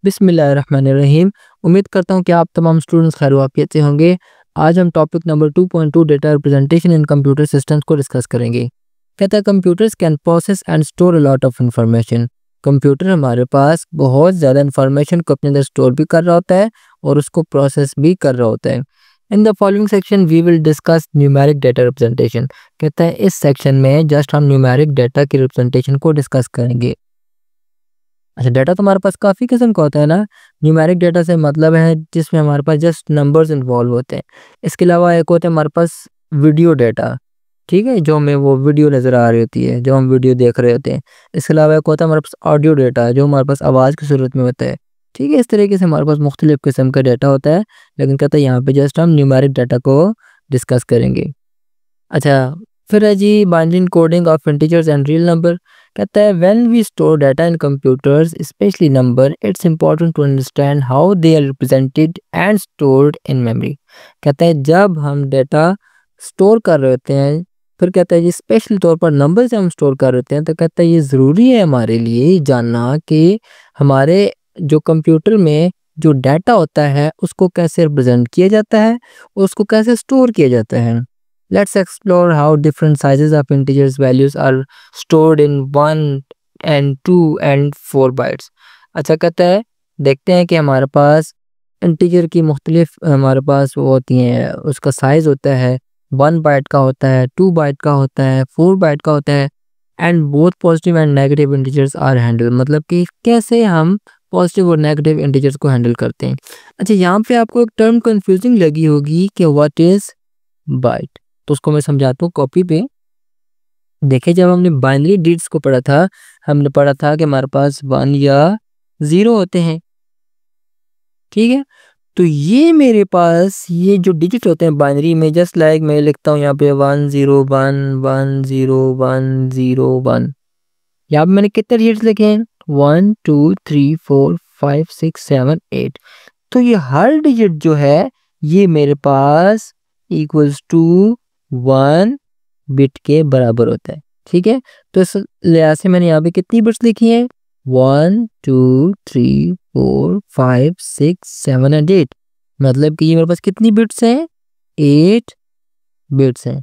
बिस्मिल्लाहिर्रहमानिर्रहीम। उम्मीद करता हूँ कि आप तमाम स्टूडेंट्स खैर वाक़ियत से होंगे। आज हम topic number 2.2 data representation in computer systems को डिस्कस करेंगे। कहता है computers can process and store a lot of information. Computer हमारे पास बहुत ज़्यादा इंफॉर्मेशन को अपने अंदर स्टोर भी कर रहा होता है और उसको प्रोसेस भी कर रहा होता है। In the following section we will discuss numeric data representation. कहता है इस सेक्शन में जस्ट हम न्यूमेरिक डेटा की रिप्रेजेंटेशन को डिस्कस करेंगे। अच्छा, डाटा तो हमारे पास काफ़ी किस्म का होता है ना। न्यूमेरिक डाटा से मतलब है जिसमें हमारे पास जस्ट नंबर्स इन्वॉल्व होते हैं। इसके अलावा एक होता है हमारे पास वीडियो डाटा, ठीक है, जो हमें वो वीडियो नज़र आ रही होती है, जो हम वीडियो देख रहे होते हैं। इसके अलावा एक होता है हमारे पास ऑडियो डाटा, जो हमारे पास आवाज़ की सूरत में होता है। ठीक है, इस तरीके से हमारे पास मुख्तलिफ़ किस्म का डाटा होता है, लेकिन कहता है यहाँ पे जस्ट हम न्यूमेरिक डाटा को डिस्कस करेंगे। अच्छा, फिर है जी binary coding of integers and real number. कहता है when we store data in computers specially number, it's important to understand how they are represented and stored in memory. कहता है जब हम डाटा स्टोर कर रहे होते हैं, फिर कहता है जी स्पेशल तौर पर नंबर से हम स्टोर कर रहे होते हैं, तो कहता है ये ज़रूरी है हमारे लिए जानना कि हमारे जो कंप्यूटर में जो डाटा होता है उसको कैसे रिप्रेजेंट किया जाता है और उसको कैसे स्टोर किया जाता है। Let's explore how different sizes of integers values are stored in 1 and 2 and 4 bytes। अच्छा, कहता है देखते हैं कि हमारे पास इंटीजर की मुख्तलिफ हमारे पास वो होती हैं, उसका साइज़ होता है 1 बाइट का होता है, 2 बाइट का होता है, 4 बाइट का होता है। And both positive and negative integers are handle, मतलब कि कैसे हम पॉजिटिव और नेगेटिव इंटीजर्स को हैंडल करते हैं। अच्छा, यहाँ पे आपको एक टर्म कंफ्यूजिंग लगी होगी कि व्हाट इज़ बाइट, तो उसको मैं समझाता हूँ कॉपी पे। देखिए, जब हमने बाइनरी डिजिट्स को पढ़ा था, हमने पढ़ा था कि हमारे पास 1 या 0 होते हैं, ठीक है। तो ये मेरे पास ये जो डिजिट होते हैं बाइनरी में, जस्ट लाइक मैं लिखता हूँ यहाँ पे 101101001। यहाँ पे मैंने कितने डिजिट्स लिखे हैं 1 2 3 4 5 6 7 8। तो ये हर डिजिट जो है ये मेरे पास इक्वल्स टू 1 बिट के बराबर होता है, ठीक है। तो इस लिहाज से मैंने यहाँ पे कितनी बिट्स लिखी हैं 1 2 3 4 5 6 7 एंड 8। मतलब कि ये मेरे पास कितनी बिट्स हैं 8 बिट्स हैं।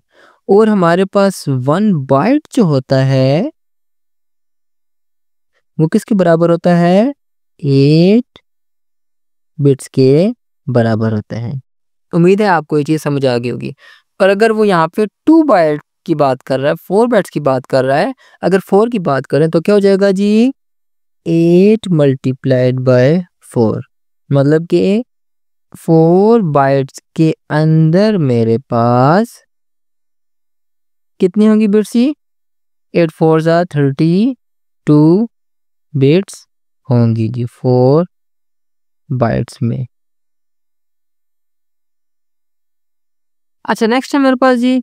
और हमारे पास 1 बाइट जो होता है वो किसके बराबर होता है 8 बिट्स के बराबर होता है। उम्मीद है आपको ये चीज़ समझ आ गई होगी। और अगर वो यहाँ पे 2 बाइट की बात कर रहा है, 4 बाइट्स की बात कर रहा है, अगर 4 की बात करें तो क्या हो जाएगा जी 8 मल्टीप्लाइड बाय 4। मतलब कि 4 बाइट्स के अंदर मेरे पास कितनी होंगी बिट्स ही 8 4 जा 32 बिट्स होंगी जी 4 बाइट्स में। अच्छा, नेक्स्ट है मेरे पास जी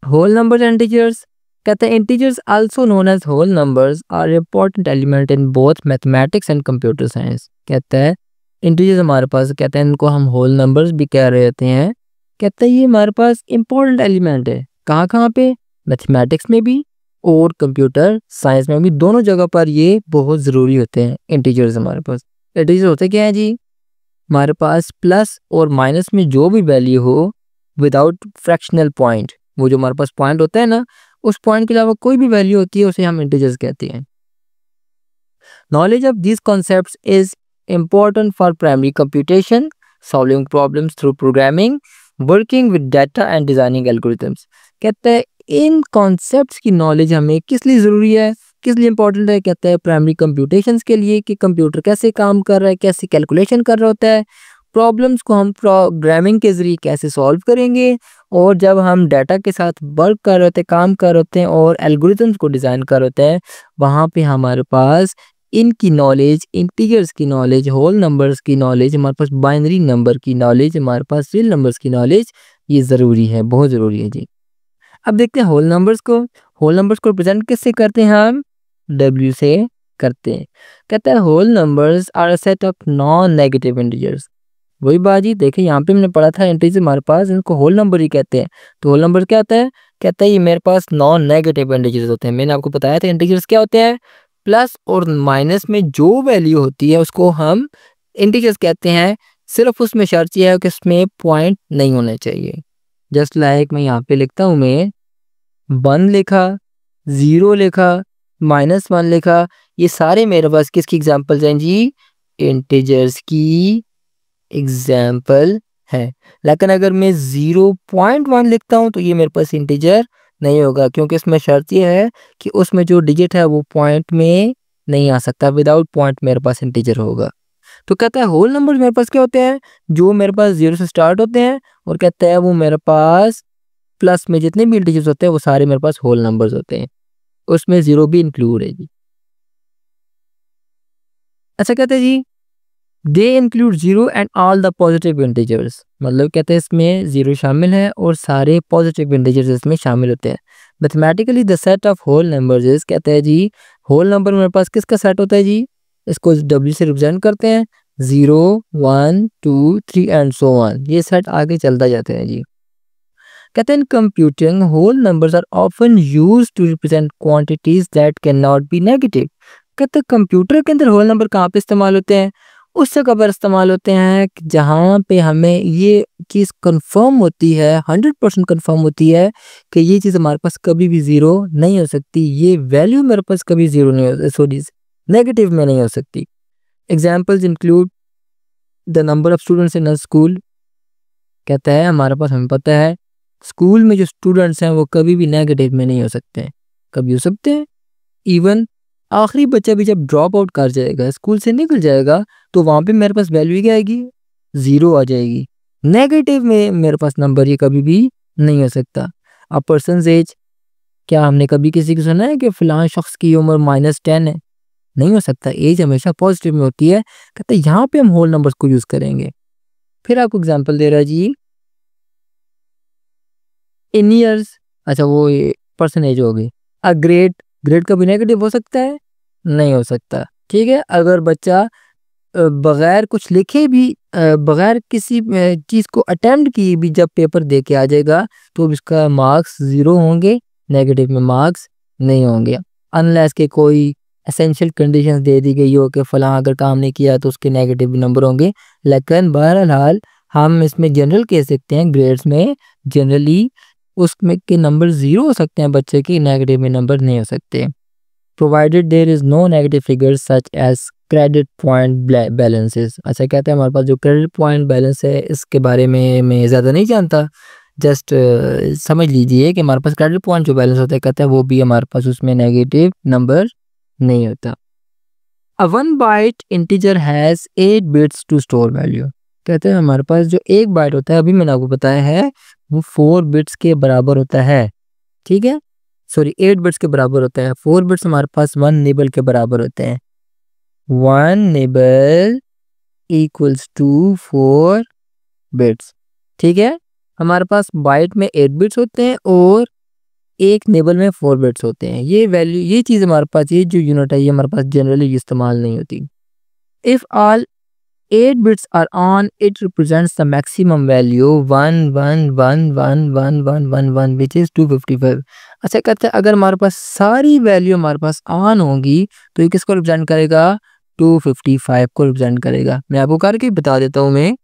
होल नंबर्स एंड इंटीजर्स। कहते हैं integers also known as whole numbers are important element in both mathematics and computer science. कहता है इंटीजर्स हमारे पास, कहते हैं इनको हम होल नंबर्स भी कह रहे होते हैं। कहता है ये हमारे पास इंपॉर्टेंट एलिमेंट है, कहाँ कहाँ पे, मैथमेटिक्स में भी और कंप्यूटर साइंस में भी, दोनों जगह पर ये बहुत ज़रूरी होते हैं इंटीजर्स। हमारे पास इंटीजर्स होते क्या है जी, हमारे पास प्लस और माइनस में जो भी वैल्यू हो विदाउट फ्रैक्शनल पॉइंट, वो जो हमारे पास पॉइंट होता है ना, उस पॉइंट के अलावा कोई भी वैल्यू होती है उसे हम इंटीजर्स कहते हैं। Knowledge of this concepts is important for primary computation, solving problems through programming, working with data and designing algorithms. कहते हैं इन कॉन्सेप्ट्स की नॉलेज हमें किस लिए ज़रूरी है, किस लिए इंपॉर्टेंट है। कहते हैं प्राइमरी कंप्यूटेशंस के लिए कि कंप्यूटर कैसे काम कर रहा है, कैसे कैलकुलेशन कर रहा होता है, प्रॉब्लम्स को हम प्रोग्रामिंग के ज़रिए कैसे सॉल्व करेंगे, और जब हम डाटा के साथ वर्क कर रहे होते हैं, काम कर रहे होते हैं और एल्गोरिथम्स को डिज़ाइन कर रहे होते हैं, वहाँ पे हमारे पास इनकी नॉलेज, इंटीजर्स की नॉलेज, होल नंबर्स की नॉलेज, हमारे पास बाइनरी नंबर की नॉलेज, हमारे पास रियल नंबर्स की नॉलेज, ये ज़रूरी है, बहुत ज़रूरी है जी। अब देखते हैं होल नंबर्स को। होल नंबर्स को रिप्रेजेंट किससे करते हैं हम, W से करते हैं। कहता है whole numbers are a set of non negative integers. वही बात जी, देखिए यहाँ पे हमने पढ़ा था इंटीजर हमारे पास इनको होल नंबर ही कहते हैं। तो होल नंबर क्या होता है, कहता है ये मेरे पास नॉन नेगेटिव इंटीजर्स होते हैं। मैंने आपको बताया था इंटीजर्स क्या होते हैं, प्लस और माइनस में जो वैल्यू होती है उसको हम इंटीजर्स कहते हैं। सिर्फ उसमें शर्त यह है कि उसमें पॉइंट नहीं होने चाहिए। जस्ट लाइक मैं यहाँ पे लिखता हूँ, मैं 1 लिखा, 0 लिखा, -1 लिखा, ये सारे मेरे पास किसकी एग्जांपल्स हैं जी? इंटीजर्स की एग्जांपल है। लेकिन अगर मैं 0.1 लिखता हूँ तो ये मेरे पास इंटीजर नहीं होगा, क्योंकि इसमें शर्त ये है कि उसमें जो डिजिट है वो पॉइंट में नहीं आ सकता। विदाउट पॉइंट मेरे पास इंटीजर होगा। तो कहता है होल नंबर मेरे पास क्या होते हैं? जो मेरे पास 0 से स्टार्ट होते हैं, और कहता है वो मेरे पास प्लस में जितने भी इंटीजर्स होते हैं वो सारे मेरे पास होल नंबर्स होते हैं, उसमें 0 भी इंक्लूड है जी। अच्छा, कहते हैं जी they include 0 and all the positive integers, मतलब कहते हैं इसमें 0 शामिल है और सारे पॉजिटिव इंटीजर्स इसमें शामिल होते हैं। Mathematically the set of whole numbers is, कहते हैं जी होल नंबर मेरे पास किसका सेट होता है जी? इसको W से रिप्रेजेंट करते हैं, 0 1 2 3 एंड सो ऑन, ये सेट आगे चलता जाते हैं जी। कहते हैं computing whole numbers are often used to represent quantities that can not be negative. कहते हैं कंप्यूटर के अंदर होल नंबर कहाँ पे इस्तेमाल होते हैं? उस जगह पर इस्तेमाल होते हैं जहाँ पे हमें ये चीज़ कंफर्म होती है, 100% कंफर्म होती है कि ये चीज़ हमारे पास कभी भी 0 नहीं हो सकती, ये वैल्यू मेरे पास कभी 0 नहीं हो, सॉरी नेगेटिव में नहीं हो सकती। Examples include the number of students in a school. कहता है हमारे पास, हमें पता है स्कूल में जो स्टूडेंट्स हैं वो कभी भी नेगेटिव में नहीं हो सकते हैं, कभी हो सकते हैं। इवन आखिरी बच्चा भी जब ड्रॉप आउट कर जाएगा, स्कूल से निकल जाएगा, तो वहाँ पे मेरे पास वैल्यू क्या आएगी? 0 आ जाएगी। नेगेटिव में मेरे पास नंबर ये कभी भी नहीं हो सकता। अब पर्सनस एज, क्या हमने कभी किसी को सुना है कि फ़लाँ शख्स की उम्र -10 है? नहीं हो सकता, एज हमेशा पॉजिटिव में होती है। कहते हैं यहाँ पे हम होल नंबर्स को यूज़ करेंगे। फिर आपको एग्जाम्पल दे रहा है जी इन ईयर्स, अच्छा वो पर्सन एज हो गई। ग्रेड, ग्रेड कभी नेगेटिव हो सकता है? नहीं हो सकता। ठीक है, अगर बच्चा बगैर कुछ लिखे भी, बगैर किसी चीज़ को अटेम्प्ट किए भी जब पेपर दे के आ जाएगा तो उसका मार्क्स 0 होंगे, नेगेटिव में मार्क्स नहीं होंगे, अनलेस के कोई एसेंशियल कंडीशंस दे दी गई हो कि फ़लाँ अगर काम नहीं किया तो उसके नेगेटिव नंबर होंगे। लेकिन बहरहाल हम इसमें जनरल कह सकते हैं, ग्रेड्स में जनरली उसमें के नंबर 0 हो सकते हैं बच्चे के, नेगेटिव में नंबर नहीं हो सकते। Provided there is no negative figures such as credit point balances. अच्छा, कहते हैं हमारे पास जो क्रेडिट पॉइंट बैलेंस है इसके बारे में मैं ज़्यादा नहीं जानता, जस्ट समझ लीजिए कि हमारे पास क्रेडिट पॉइंट जो बैलेंस होता है, कहते हैं वो भी हमारे पास उसमें नेगेटिव नंबर नहीं होता। A 1 byte integer has 8 bits to store value. कहते हैं हमारे पास जो 1 बाइट होता है, अभी मैंने आपको बताया है, वो 4 बिट्स के बराबर होता है। ठीक है, सॉरी 8 बिट्स के बराबर होता है। 4 बिट्स हमारे पास 1 निबल के बराबर होते हैं। 1 निबल इक्वल्स टू 4 बिट्स। ठीक है, हमारे पास बाइट में 8 बिट्स होते हैं और एक निबल में 4 बिट्स होते हैं। ये वैल्यू, ये चीज़ हमारे पास, ये जो यूनिट है ये हमारे पास जनरली इस्तेमाल नहीं होती। If all 8 bits are on, it represents the maximum value 1111111 which is 255। अच्छा, कहते हैं अगर हमारे पास सारी वैल्यू हमारे पास ऑन होंगी तो ये किसको रिप्रेजेंट करेगा? 255 को रिप्रेजेंट करेगा। मैं आपको करके बता देता हूँ, मैं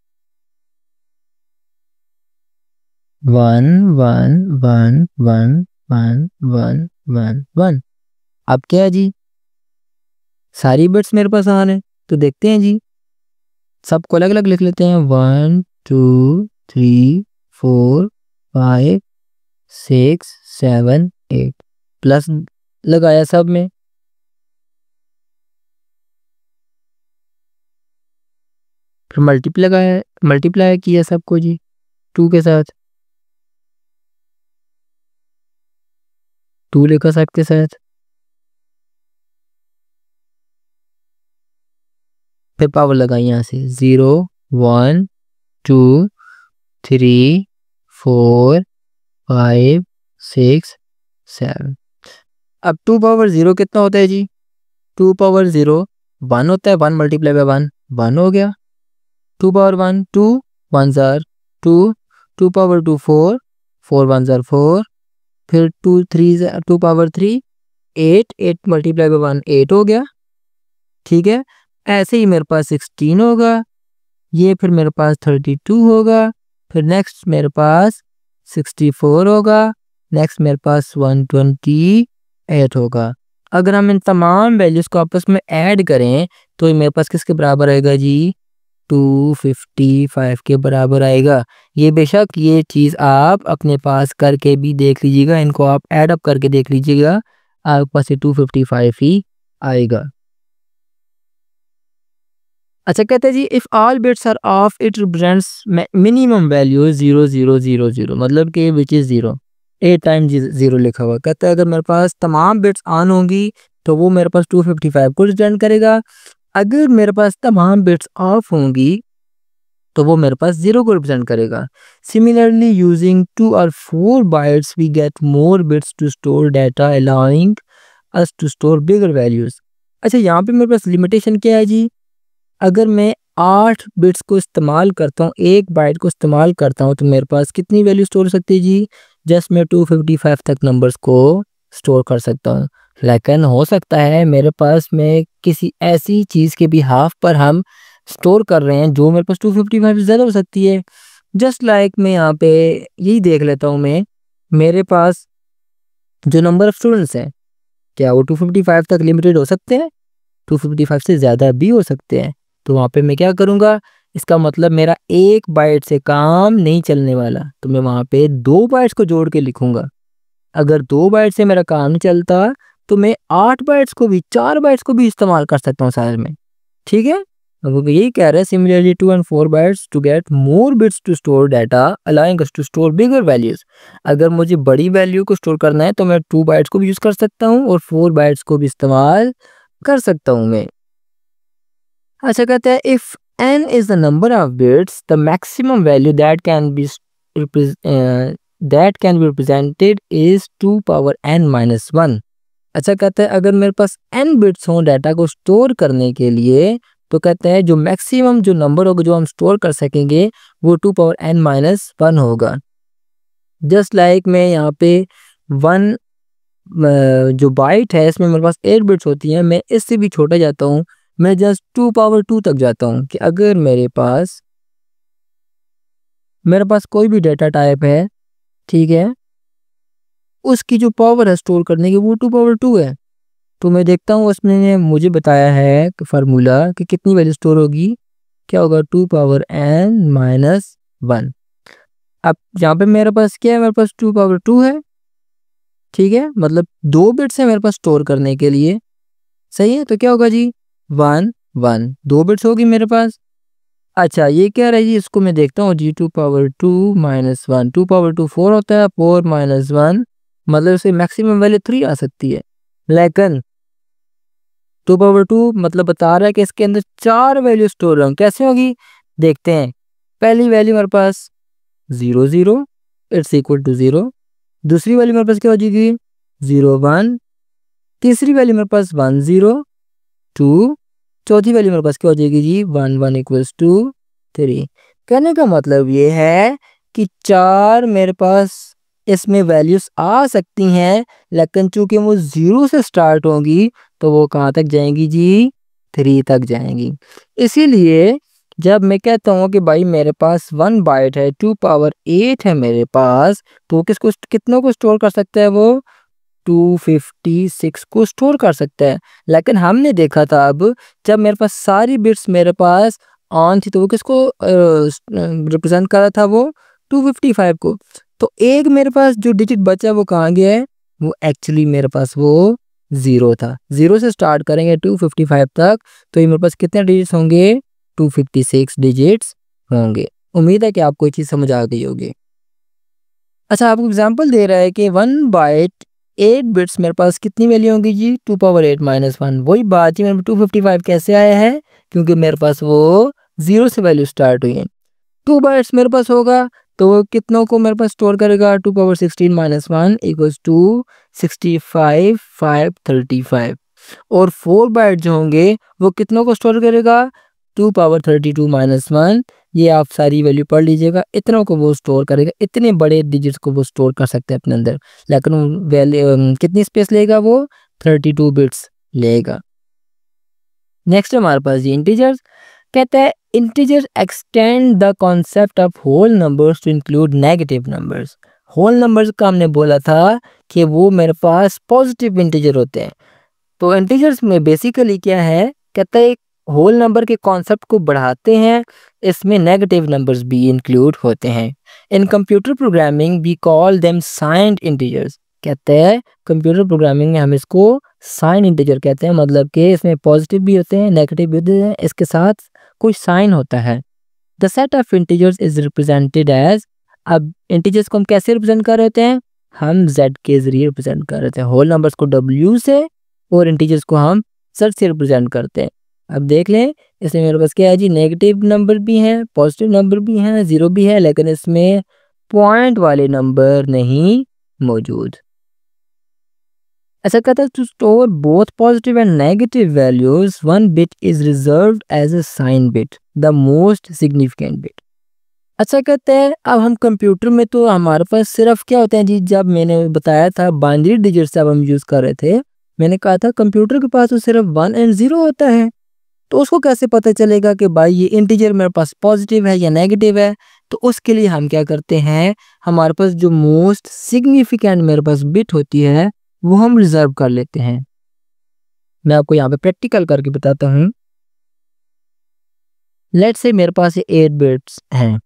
1111111। अब क्या है जी, सारी बिट्स मेरे पास ऑन है, तो देखते हैं जी, सबको अलग अलग लिख लेते हैं। 1 2 3 4 5 6 7 8 प्लस लगाया सब में, फिर मल्टीप्लाई किया सबको जी 2 के साथ, 2 लिखा सबके साथ, फिर पावर लगाई यहाँ से 0 1 2 3 4 5 6 7। अब 2 पावर 0 कितना होता है जी? 2 पावर 0 1 होता है, 1 मल्टीप्लाई बाय 1 1 हो गया। 2 पावर 1 2 1 जार 2, 2 पावर 2 4 4 1 जार 4, फिर 2 पावर 3 8, 8 मल्टीप्लाई बाय 1 8 हो गया, ठीक है। ऐसे ही मेरे पास 16 होगा, ये फिर मेरे पास 32 होगा, फिर नेक्स्ट मेरे पास 64 होगा, नेक्स्ट मेरे पास 128 होगा। अगर हम इन तमाम वैल्यूज़ को आपस में ऐड करें तो ये मेरे पास किसके बराबर आएगा जी, 255 के बराबर आएगा। ये बेशक ये चीज़ आप अपने पास करके भी देख लीजिएगा, इनको आप ऐड अप करके देख लीजिएगा, आपके पास ये 255 ही आएगा। अच्छा कहते हैं जी if all bits are off it represents minimum value 0000, मतलब कि विच इज़ 0, 8 टाइम 0 लिखा हुआ। कहता है अगर मेरे पास तमाम बिट्स ऑन होंगी तो वो मेरे पास 255 को रिप्रेजेंट करेगा। अगर मेरे पास तमाम बिट्स ऑफ होंगी तो वो मेरे पास 0 को रिप्रेजेंट करेगा। सिमिलरली यूजिंग 2 और 4 bytes we get more bits to store data allowing us to store bigger values. अच्छा यहाँ पे मेरे पास लिमिटेशन क्या है जी, अगर मैं 8 बिट्स को इस्तेमाल करता हूँ, 1 बाइट को इस्तेमाल करता हूँ तो मेरे पास कितनी वैल्यू स्टोर हो सकती है जी, जस्ट मैं 255 तक नंबर्स को स्टोर कर सकता हूँ। लेकिन हो सकता है मेरे पास में किसी ऐसी चीज़ के भी हाफ पर हम स्टोर कर रहे हैं जो मेरे पास 255 से ज़्यादा हो सकती है। जस्ट लाइक मैं यहाँ पे यही देख लेता हूँ, मैं मेरे पास जो नंबर ऑफ़ स्टूडेंट्स हैं क्या वो 255 तक लिमिटेड हो सकते हैं, 255 से ज़्यादा भी हो सकते हैं। तो वहाँ पे मैं क्या करूँगा, इसका मतलब मेरा 1 बाइट से काम नहीं चलने वाला, तो मैं वहाँ पे 2 बाइट्स को जोड़ के लिखूँगा। अगर 2 बाइट से मेरा काम नहीं चलता तो मैं 8 बाइट्स को भी 4 बाइट्स को भी इस्तेमाल कर सकता हूँ सारे में, ठीक है। अब वो यही कह रहा है similarly 2 and 4 bytes to get more bits to store data allowing us to store bigger values. अगर मुझे बड़ी वैल्यू को स्टोर करना है तो मैं 2 बाइट्स को भी यूज़ कर सकता हूँ और 4 बाइट्स को भी इस्तेमाल कर सकता हूँ मैं। अच्छा कहता है if n is the number of bits, the maximum value that can be represented is 2 power n minus 1। अच्छा कहता है अगर मेरे पास n बिट्स हों डाटा को स्टोर करने के लिए तो कहते हैं जो मैक्सिमम जो नंबर होगा जो हम स्टोर कर सकेंगे वो 2 पावर n माइनस 1 होगा। जस्ट लाइक मैं यहाँ पे 1 जो बाइट है इसमें मेरे पास 8 बिट्स होती हैं, मैं इससे भी छोटा जाता हूँ, मैं जस्ट 2 पावर 2 तक जाता हूँ कि अगर मेरे पास कोई भी डेटा टाइप है, ठीक है, उसकी जो पावर है स्टोर करने की वो 2 पावर 2 है। तो मैं देखता हूँ उसने मुझे बताया है कि फार्मूला कि कितनी वैल्यू स्टोर होगी, क्या होगा 2 पावर n माइनस 1। अब यहाँ पे मेरे पास क्या है, मेरे पास 2 पावर 2 है, ठीक है, मतलब 2 बिट्स है मेरे पास स्टोर करने के लिए, सही है। तो क्या होगा जी 1 1, 2 बिट्स होगी मेरे पास। अच्छा ये क्या रहा है जी, इसको मैं देखता हूँ जी 2 पावर 2 माइनस 1, 2 पावर 2 4 होता है, 4 माइनस 1 मतलब इसे मैक्सिमम वैल्यू 3 आ सकती है। लेकिन 2 पावर 2 मतलब बता रहा है कि इसके अंदर 4 वैल्यू स्टोर होंगी, कैसे होगी देखते हैं। पहली वैल्यू मेरे पास 0 0 इट्स इक्वल टू 0, दूसरी वैल्यू मेरे पास क्या हो जाएगी 0 1, तीसरी वैल्यू मेरे पास 1 0 2, चौथी वैल्यू मेरे पास क्या हो जाएगी जी 1 1 इक्वल्स टू 3। कहने का मतलब ये है कि 4 मेरे पास इसमें वैल्यूज आ सकती हैं, लेकिन चूंकि वो 0 से स्टार्ट होंगी तो वो कहाँ तक जाएंगी जी 3 तक जाएंगी। इसीलिए जब मैं कहता हूँ कि भाई मेरे पास 1 बाइट है 2 पावर 8 है मेरे पास, तो वो कितनों को स्टोर कर सकता है, वो 256 को स्टोर कर सकता है। लेकिन हमने देखा था अब जब मेरे पास सारी बिट्स मेरे पास ऑन थी तो वो किसको रिप्रेजेंट कर रहा था, वो 255 को। तो एक मेरे पास जो डिजिट बचा वो कहाँ गया है, वो एक्चुअली मेरे पास वो 0 था। 0 से स्टार्ट करेंगे 255 तक तो ये मेरे पास कितने डिजिट्स होंगे 256 डिजिट्स होंगे। उम्मीद है कि आपको ये चीज़ समझ आ गई होगी। अच्छा आपको एग्जांपल दे रहा है कि 1 बाइट 8 बिट्स मेरे पास कितनी वैल्यू होंगी जी 2 पावर 8 माइनस 1। वही बात ही मेरे 255 कैसे आया है, क्योंकि मेरे पास वो 0 से वैल्यू स्टार्ट हुई है। 2 बाइट्स मेरे पास होगा तो वो कितनों को मेरे पास स्टोर करेगा 2 पावर 16 माइनस 1 इक्वल्स टू 65 535। और 4 बाइट जो होंगे वो कितनों को स्टोर करेगा 2 पावर 32 माइनस 1। ये आप सारी वैल्यू पढ़ लीजिएगा, इतनों को वो स्टोर करेगा, इतने बड़े डिजिट्स को वो स्टोर कर सकते हैं अपने अंदर। लेकिन वैल्यू कितनी स्पेस लेगा वो 32 बिट्स लेगा। नेक्स्ट हमारे पास जी इंटीजर्स, कहता है integers extend the concept of whole numbers to include negative numbers. Whole numbers का हमने बोला था कि वो मेरे पास पॉजिटिव इंटीजर होते हैं, तो इंटीजर्स में बेसिकली क्या है, कहता है होल नंबर के कॉन्सेप्ट को बढ़ाते हैं, इसमें नेगेटिव नंबर्स भी इंक्लूड होते हैं। In computer programming we call them signed integers. कहते हैं कंप्यूटर प्रोग्रामिंग में हम इसको साइन इंटीजर कहते हैं, मतलब कि इसमें पॉजिटिव भी होते हैं नेगेटिव भी होते हैं, इसके साथ कोई साइन होता है। The set of integers is represented as, अब इंटीजर्स को हम कैसे रिप्रेजेंट कर रहे होते हैं, हम z के जरिए रिप्रेजेंट कर रहे थे, होल नंबर्स को w से और इंटीजर्स को हम z से रिप्रेजेंट करते हैं। अब देख लें इसमें मेरे पास क्या है जी, नेगेटिव नंबर भी हैं, पॉजिटिव नंबर भी हैं, जीरो भी है, लेकिन इसमें पॉइंट वाले नंबर नहीं मौजूद। ऐसा कहता है to store both positive and negative values, one bit is reserved as a sign bit, the most significant bit. अच्छा कहते हैं अब हम कंप्यूटर में तो हमारे पास सिर्फ क्या होते हैं जी, जब मैंने बताया था बाइनरी डिजिट्स जब हम यूज़ कर रहे थे, मैंने कहा था कंप्यूटर के पास तो सिर्फ 1 एंड 0 होता है, तो उसको कैसे पता चलेगा कि भाई ये इंटीजर मेरे पास पॉजिटिव है या नेगेटिव है। तो उसके लिए हम क्या करते हैं, हमारे पास जो मोस्ट सिग्निफिकेंट मेरे पास बिट होती है वो हम रिजर्व कर लेते हैं। मैं आपको यहाँ पे प्रैक्टिकल करके बताता हूँ। लेट्स से मेरे पास 8 बिट्स हैं,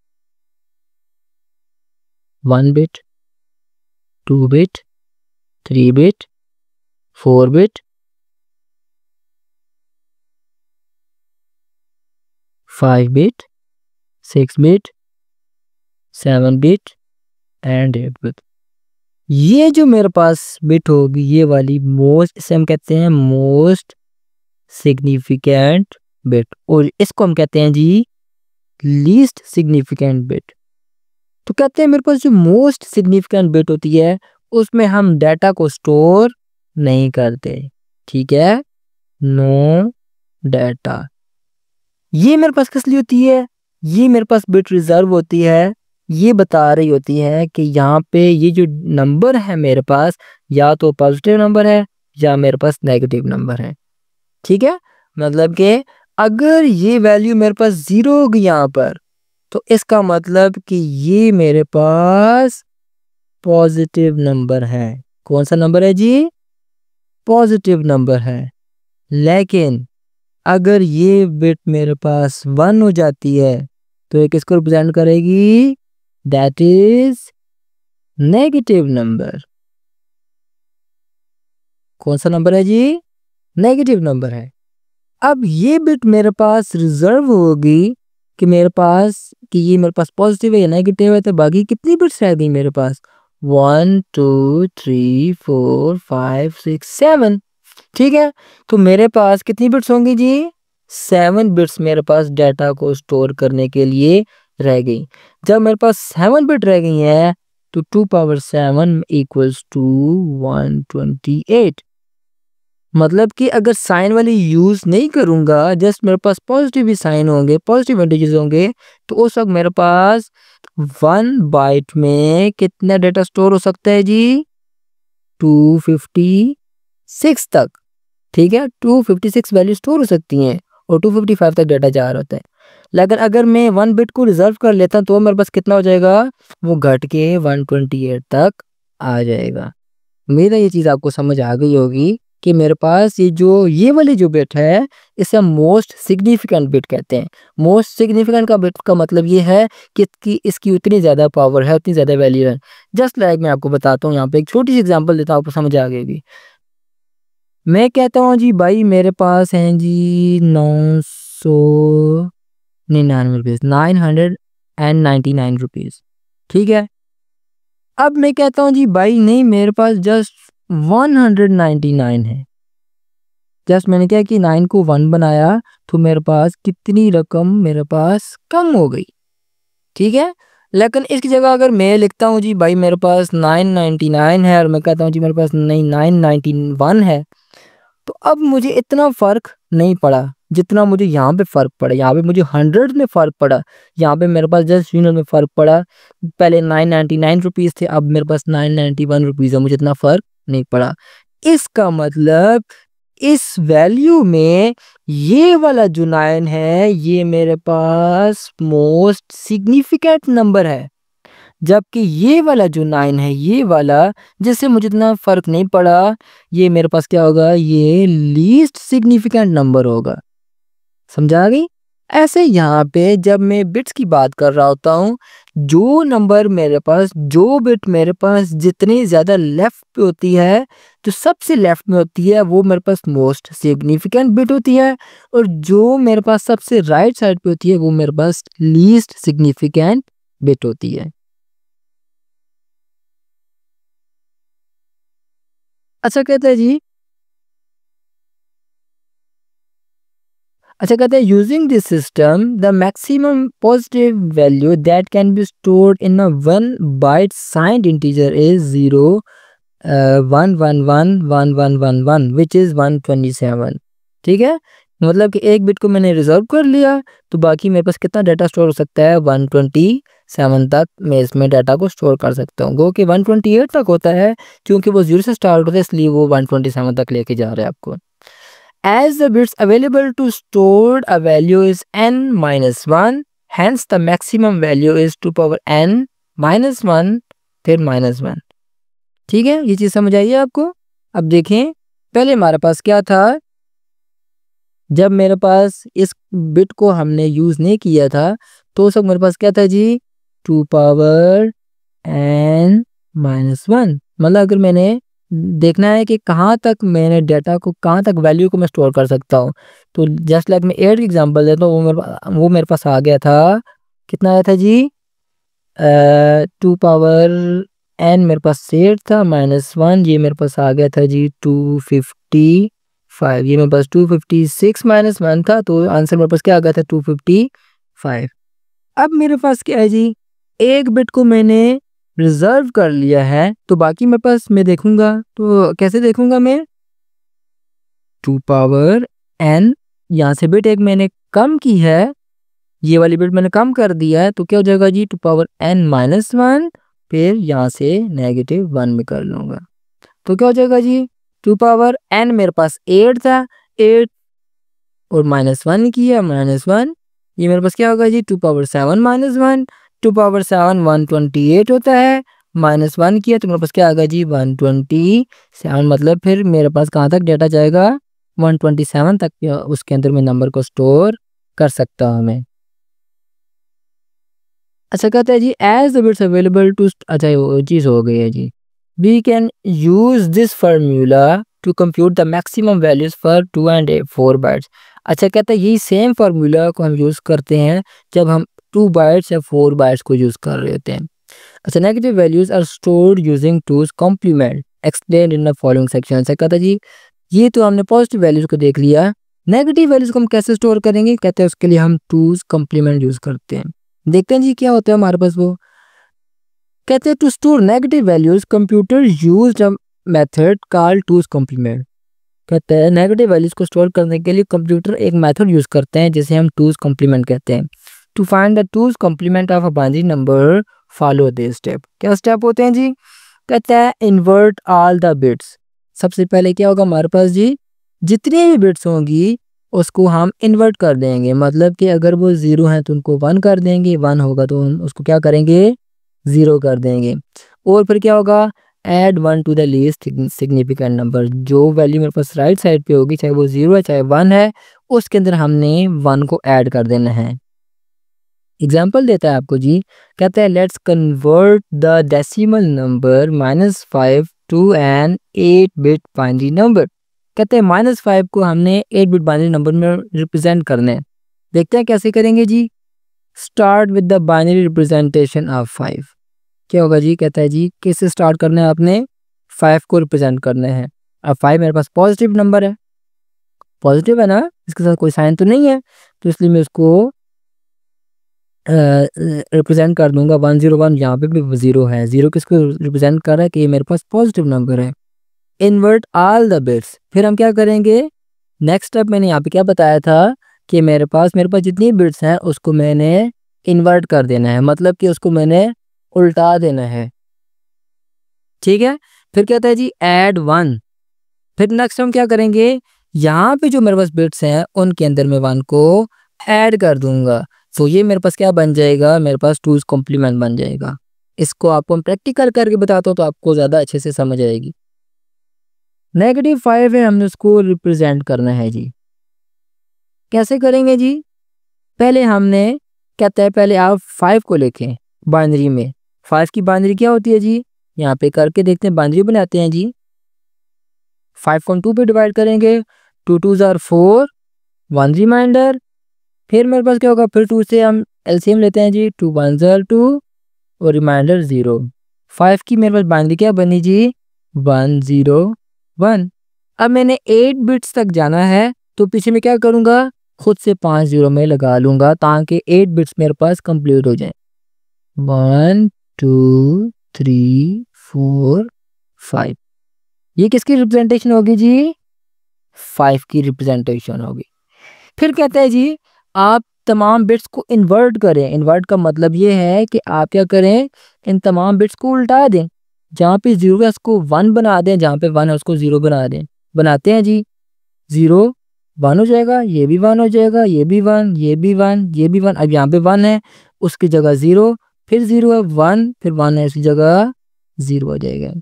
1 bit, 2 bit, 3 bit, 4 bit, 5 bit, 6 bit, 7 bit and 8 bit. ये जो मेरे पास बिट होगी ये वाली मोस्ट, इसे हम कहते हैं मोस्ट सिग्निफिकेंट बिट, और इसको हम कहते हैं जी लीस्ट सिग्निफिकेंट बिट। तो कहते हैं मेरे पास जो मोस्ट सिग्निफिकेंट बिट होती है उसमें हम डाटा को स्टोर नहीं करते, ठीक है, नो डाटा। ये मेरे पास किस लिए होती है, ये मेरे पास बिट रिजर्व होती है, ये बता रही होती है कि यहाँ पे ये जो नंबर है मेरे पास या तो पॉजिटिव नंबर है या मेरे पास नेगेटिव नंबर है, ठीक है। मतलब कि अगर ये वैल्यू मेरे पास 0 होगी यहाँ पर, तो इसका मतलब कि ये मेरे पास पॉजिटिव नंबर है। कौन सा नंबर है जी, पॉजिटिव नंबर है। लेकिन अगर ये बिट मेरे पास 1 हो जाती है तो ये किसको रिप्रेजेंट करेगी, दैट इज नेगेटिव नंबर। कौन सा नंबर है जी, नेगेटिव नंबर है। अब ये बिट मेरे पास रिजर्व होगी कि मेरे पास कि ये मेरे पास पॉजिटिव है या नेगेटिव है, तो बाकी कितनी बिट्स रह गई मेरे पास, 1 2 3 4 5 6 7, ठीक है। तो मेरे पास कितनी बिट्स होंगी जी, 7 बिट्स मेरे पास डाटा को स्टोर करने के लिए रह गई। जब मेरे पास 7 बिट रह गई है तो 2 पावर 7 इक्वल्स टू 128। मतलब कि अगर साइन वाली यूज नहीं करूंगा, जस्ट मेरे पास पॉजिटिव ही साइन होंगे, पॉजिटिव इंटीजर्स होंगे, तो उस वक्त मेरे पास 1 बाइट में कितना डाटा स्टोर हो सकता है जी, 256 तक, ठीक है, 256 वैल्यू स्टोर हो सकती हैं और 255 तक डाटा जा रहा होता है। लेकिन अगर मैं 1 बिट को रिजर्व कर लेता तो मेरे पास कितना हो जाएगा, वो घट के 128 तक आ जाएगा। मेरा ये चीज़ आपको समझ आ गई होगी कि मेरे पास ये वाली जो बिट है इसे हम मोस्ट सिग्निफिकेंट बिट कहते हैं। मोस्ट सिग्निफिकेंट का बिट का मतलब ये है कि इसकी उतनी ज़्यादा पावर है, उतनी ज़्यादा वैल्यू है। जस्ट लाइक मैं आपको बताता हूँ, यहाँ पे एक छोटी सी एग्जांपल देता हूँ, आपको समझ आ गई। मैं कहता हूँ जी भाई मेरे पास हैं जी 999 रुपीज़, 999 रुपीज़, ठीक है। अब मैं कहता हूँ जी भाई नहीं, मेरे पास जस्ट 199 है। जस्ट मैंने क्या कि 9 को 1 बनाया तो मेरे पास कितनी रकम मेरे पास कम हो गई, ठीक है। लेकिन इसकी जगह अगर मैं लिखता हूँ जी भाई मेरे पास 999 है और मैं कहता हूँ जी मेरे पास नहीं 991 है, तो अब मुझे इतना फ़र्क नहीं पड़ा जितना मुझे यहाँ पे फ़र्क पड़ा। यहाँ पे मुझे 100 में फ़र्क पड़ा, यहाँ पे मेरे पास जस्ट यूनिट में फ़र्क पड़ा। पहले 999 रुपीज़ थे, अब मेरे पास 991 रुपीज़ है, मुझे इतना फ़र्क नहीं पड़ा। इसका मतलब इस वैल्यू में ये वाला जो 9 है ये मेरे पास मोस्ट सिग्निफिकेंट नंबर है, जबकि ये वाला जो 9 है ये वाला, जिससे मुझे इतना फर्क नहीं पड़ा, ये मेरे पास क्या होगा, ये लीस्ट सिग्निफिकेंट नंबर होगा। समझा आ गई? ऐसे यहाँ पे जब मैं बिट्स की बात कर रहा होता हूँ, जो नंबर मेरे पास, जो बिट मेरे पास जितनी ज़्यादा लेफ्ट पे होती है, जो सबसे लेफ्ट में होती है वो मेरे पास मोस्ट सिग्निफिकेंट बिट होती है, और जो मेरे पास सबसे राइट साइड पे होती है वो मेरे पास लीस्ट सिग्निफिकेंट बिट होती है। अच्छा कहते हैं जी, अच्छा कहते हैं using this system the maximum positive value that can be stored in a 1 byte signed integer is 0 1 1 1 1 1 1 which is 127। ठीक है, मतलब कि एक बिट को मैंने रिजर्व कर लिया, तो बाकी मेरे पास कितना डाटा स्टोर हो सकता है, 127 तक मैं इसमें डाटा को स्टोर कर सकता हूँ। गो कि 128 तक होता है, क्योंकि वो 0 से स्टार्ट होता है इसलिए वो 127 तक लेके जा रहा है आपको। As the bits available to store a value is n minus 1, hence the maximum value is 2 power n minus 1 फिर minus 1। ठीक है, ये चीज़ समझ आई है आपको? अब देखें, पहले हमारे पास क्या था, जब मेरे पास इस बिट को हमने यूज़ नहीं किया था तो उस वक्त मेरे पास क्या था जी, 2 पावर n माइनस 1। मतलब अगर मैंने देखना है कि कहाँ तक मैंने डाटा को, कहाँ तक वैल्यू को मैं स्टोर कर सकता हूँ, तो जस्ट लाइक मैं 8 की एग्जांपल देता हूँ, वो मेरे पास आ गया था, कितना आया था जी, 2 पावर n मेरे पास 8 था माइनस 1, ये मेरे पास आ गया था जी 255, ये मेरे पास 256 माइनस 1 था, तो आंसर मेरे पास क्या आ गया था 255। अब मेरे पास क्या है जी, एक बिट को मैंने रिजर्व कर लिया है, तो बाकी मेरे पास मैं देखूंगा, तो कैसे देखूंगा मैं, 2 पावर n, यहाँ से बिट एक मैंने कम की है, ये वाली बिट मैंने कम कर दिया है, तो क्या हो जाएगा जी 2 पावर n माइनस 1, फिर यहाँ से -1 में कर लूँगा, तो क्या हो जाएगा जी, 2 पावर n मेरे पास 8 था, 8 और -1 किया, -1, ये मेरे पास क्या होगा जी 2 पावर 7 माइनस 1, 2 पावर 7 128 होता है, -1 किया तो मेरे पास क्या आ गया जी 127, मतलब फिर मेरे पास कहाँ तक डाटा जाएगा, 127 तक, उसके अंदर मैं नंबर को स्टोर कर सकता हूँ मैं। अच्छा कहता है जी, as the bits available to, अच्छा वो चीज़ हो गई है जी, we can use this formula to compute the maximum values for 2 and 4 bytes. अच्छा कहता है यही सेम फार्मूला को हम यूज़ करते हैं जब हम 2 बाइट्स या 4 बाइट्स को यूज़ कर रहे होते हैं। अच्छा, negative values are stored using two's complement explain in the following section. अच्छा कहता है जी, ये तो हमने पॉजिटिव वैल्यूज को देख लिया, नेगेटिव वैल्यूज को हम कैसे स्टोर करेंगे, कहते हैं उसके लिए हम टूज कॉम्प्लीमेंट यूज़ करते हैं। देखते हैं जी क्या होता है हमारे पास, वो कहते हैं to store negative values computer used a method called two's complement. कहते हैं नेगेटिव वैल्यूज को स्टोर करने के लिए कंप्यूटर एक मेथड यूज करते हैं जिसे हम टूज कॉम्प्लीमेंट कहते हैं। To find the two's complement of a binary number follow this step. क्या स्टेप होते हैं जी, कहते हैं इन्वर्ट ऑल द बिट्स। सबसे पहले क्या होगा हमारे पास जी, जितनी भी बिट्स होंगी उसको हम इन्वर्ट कर देंगे, मतलब कि अगर वो 0 है तो उनको 1 कर देंगे, 1 होगा तो उसको क्या करेंगे, 0 कर देंगे। और फिर क्या होगा, add 1 to the least significant number, जो वैल्यू मेरे पास राइट साइड पे होगी, चाहे वो 0 है चाहे 1 है, उसके अंदर हमने 1 को ऐड कर देना है। एग्जाम्पल देता है आपको जी, कहता है let's convert the decimal number -5 to an 8 bit binary number. कहते हैं -5 को हमने 8 बिट बाइनरी नंबर में रिप्रेजेंट करना है। देखते हैं कैसे करेंगे जी, start with the binary representation of 5। क्या होगा जी, कहता है जी किससे स्टार्ट करना है, आपने 5 को रिप्रेजेंट करना है। अब 5 मेरे पास पॉजिटिव नंबर है, पॉजिटिव है ना, इसके साथ कोई साइन तो नहीं है, तो इसलिए मैं उसको रिप्रेजेंट कर दूंगा 101, यहाँ पे भी 0 है, 0 किसको रिप्रेजेंट कर रहा है कि ये मेरे पास पॉजिटिव नंबर है। इन्वर्ट ऑल द बिट्स, फिर हम क्या करेंगे, नेक्स्ट स्टेप मैंने यहाँ पे क्या बताया था कि मेरे पास जितनी बिट्स हैं उसको मैंने इन्वर्ट कर देना है, मतलब कि उसको मैंने उल्टा देना है। ठीक है, फिर कहता है जी ऐड 1, फिर नेक्स्ट हम क्या करेंगे, यहाँ पे जो मेरे पास बिट्स हैं उनके अंदर मैं 1 को ऐड कर दूंगा। तो ये मेरे पास क्या बन जाएगा, मेरे पास 2's कॉम्प्लीमेंट बन जाएगा। इसको आपको हम प्रैक्टिकल करके बताता हूँ तो आपको ज़्यादा अच्छे से समझ आएगी। -5 है, हमने उसको रिप्रेजेंट करना है जी। कैसे करेंगे जी, पहले हमने कहता है पहले आप 5 को लिखें बाइनरी में। 5 की बाइनरी क्या होती है जी, यहाँ पे करके देखते हैं, बाइनरी बनाते हैं जी। 5 को 2 पे डिवाइड करेंगे, 2 2 ज़ार 4, 1 रिमाइंडर। फिर मेरे पास क्या होगा, फिर 2 से हम एलसीएम लेते हैं जी, 2 1 ज़ार 2 और रिमाइंडर 0। 5 की मेरे पास बाइनरी क्या बनी जी, 1 0 1। अब मैंने 8 बिट्स तक जाना है तो पीछे में क्या करूँगा, खुद से 5 0 में लगा लूँगा ताकि 8 बिट्स मेरे पास कंप्लीट हो जाएं। 1 2 3 4 5, ये किसकी रिप्रेजेंटेशन होगी जी, 5 की रिप्रेजेंटेशन होगी। फिर कहते हैं जी आप तमाम बिट्स को इन्वर्ट करें। इन्वर्ट का मतलब ये है कि आप क्या करें, इन तमाम बिट्स को उल्टा दें। जहाँ पे 0 है उसको 1 बना दें, जहाँ पे 1 है उसको 0 बना दें। बनाते हैं जी, 0 1 हो जाएगा, ये भी 1 हो जाएगा, ये भी 1, ये भी 1, ये भी 1। अब यहाँ पे 1 है उसकी जगह 0, फिर 0 है 1, फिर 1 है उसकी जगह 0 हो जाएगा।